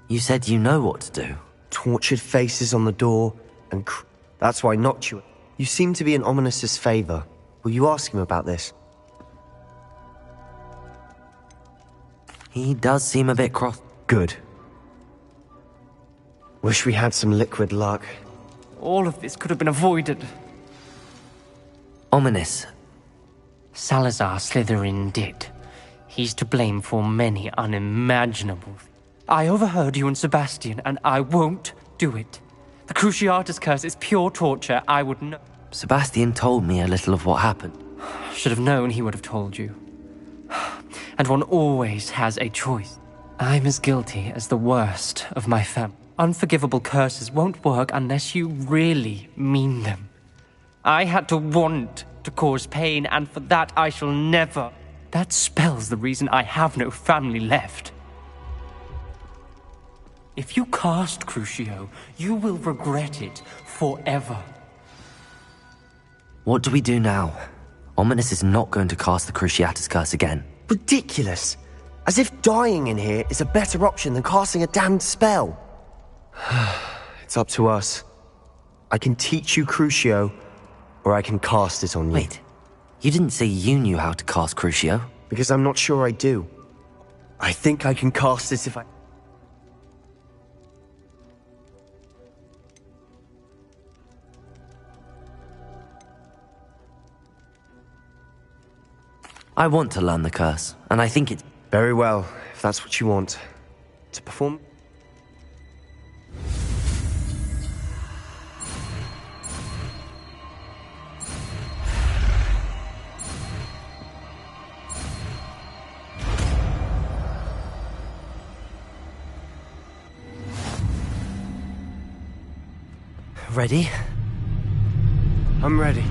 [SPEAKER 2] You said you know what to do.
[SPEAKER 7] Tortured faces on the door, and that's why Noctua. You seem to be in Ominous's favor. Will you ask him about this?
[SPEAKER 2] He does seem a bit cross.
[SPEAKER 7] Good. Wish we had some liquid luck.
[SPEAKER 15] All of this could have been avoided.
[SPEAKER 2] Ominous.
[SPEAKER 15] Salazar Slytherin did. He's to blame for many unimaginable things. I overheard you and Sebastian, and I won't do it. The Cruciatus curse is pure torture. I would know.
[SPEAKER 2] Sebastian told me a little of what happened.
[SPEAKER 15] Should have known he would have told you. And one always has a choice. I'm as guilty as the worst of my family. Unforgivable curses won't work unless you really mean them. I had to want to cause pain, and for that I shall never. That spells the reason I have no family left. If you cast Crucio, you will regret it forever.
[SPEAKER 2] What do we do now? Ominous is not going to cast the Cruciatus curse again.
[SPEAKER 7] Ridiculous! As if dying in here is a better option than casting a damned spell. It's up to us. I can teach you Crucio, or I can cast it on you.
[SPEAKER 2] Wait, you didn't say you knew how to cast Crucio?
[SPEAKER 7] Because I'm not sure I do. I think I can cast it if I...
[SPEAKER 2] I want to learn the curse, and I think it's...
[SPEAKER 7] Very well, if that's what you want. To perform...
[SPEAKER 2] Ready?
[SPEAKER 7] I'm ready.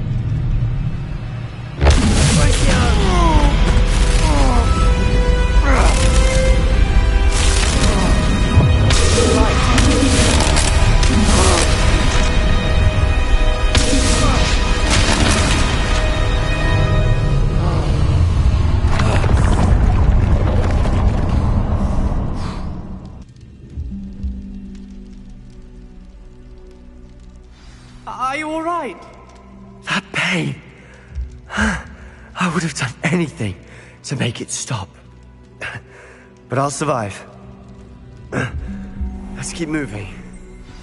[SPEAKER 15] Are you all right?
[SPEAKER 7] That pain. I would have done anything to make it stop. But I'll survive. Let's keep moving.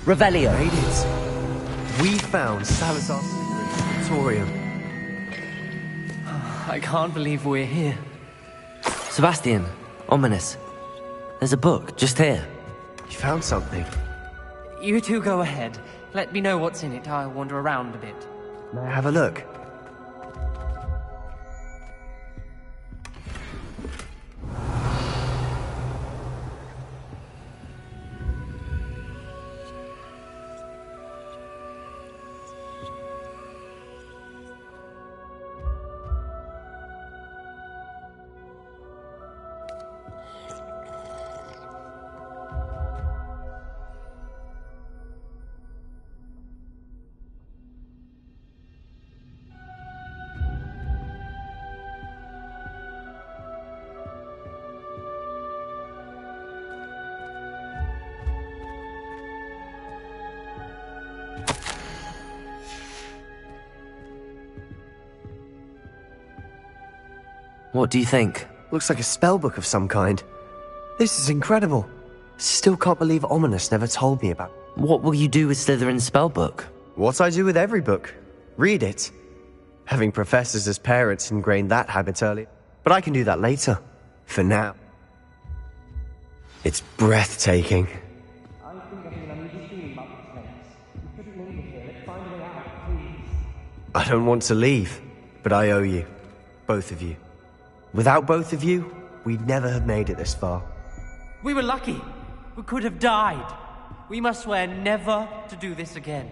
[SPEAKER 2] Revelio.
[SPEAKER 7] Radiance. We found Salazar's Sanatorium.
[SPEAKER 15] I can't believe we're here.
[SPEAKER 2] Sebastian, Ominous. There's a book just here.
[SPEAKER 7] You found something.
[SPEAKER 15] You two go ahead. Let me know what's in it. I'll wander around a bit.
[SPEAKER 7] May I have a look?
[SPEAKER 2] What do you think?
[SPEAKER 7] Looks like a spellbook of some kind. This is incredible. Still can't believe Ominous never told me about it.
[SPEAKER 2] What will you do with Slytherin's spellbook?
[SPEAKER 7] What I do with every book. Read it. Having professors as parents ingrained that habit early. But I can do that later. For now. It's breathtaking. I don't want to leave, but I owe you. Both of you. Without both of you, we'd never have made it this far.
[SPEAKER 14] We were lucky. We could have died. We must swear never to do this again.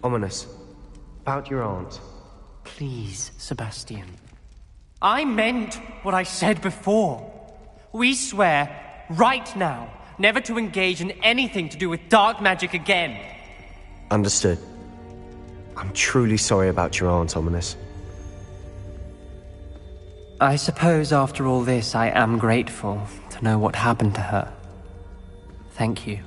[SPEAKER 7] Ominous. About your aunt.
[SPEAKER 14] Please, Sebastian. I meant what I said before. We swear, right now, never to engage in anything to do with dark magic again.
[SPEAKER 7] Understood. I'm truly sorry about your aunt, Ominous.
[SPEAKER 14] I suppose after all this, I am grateful to know what happened to her. Thank you.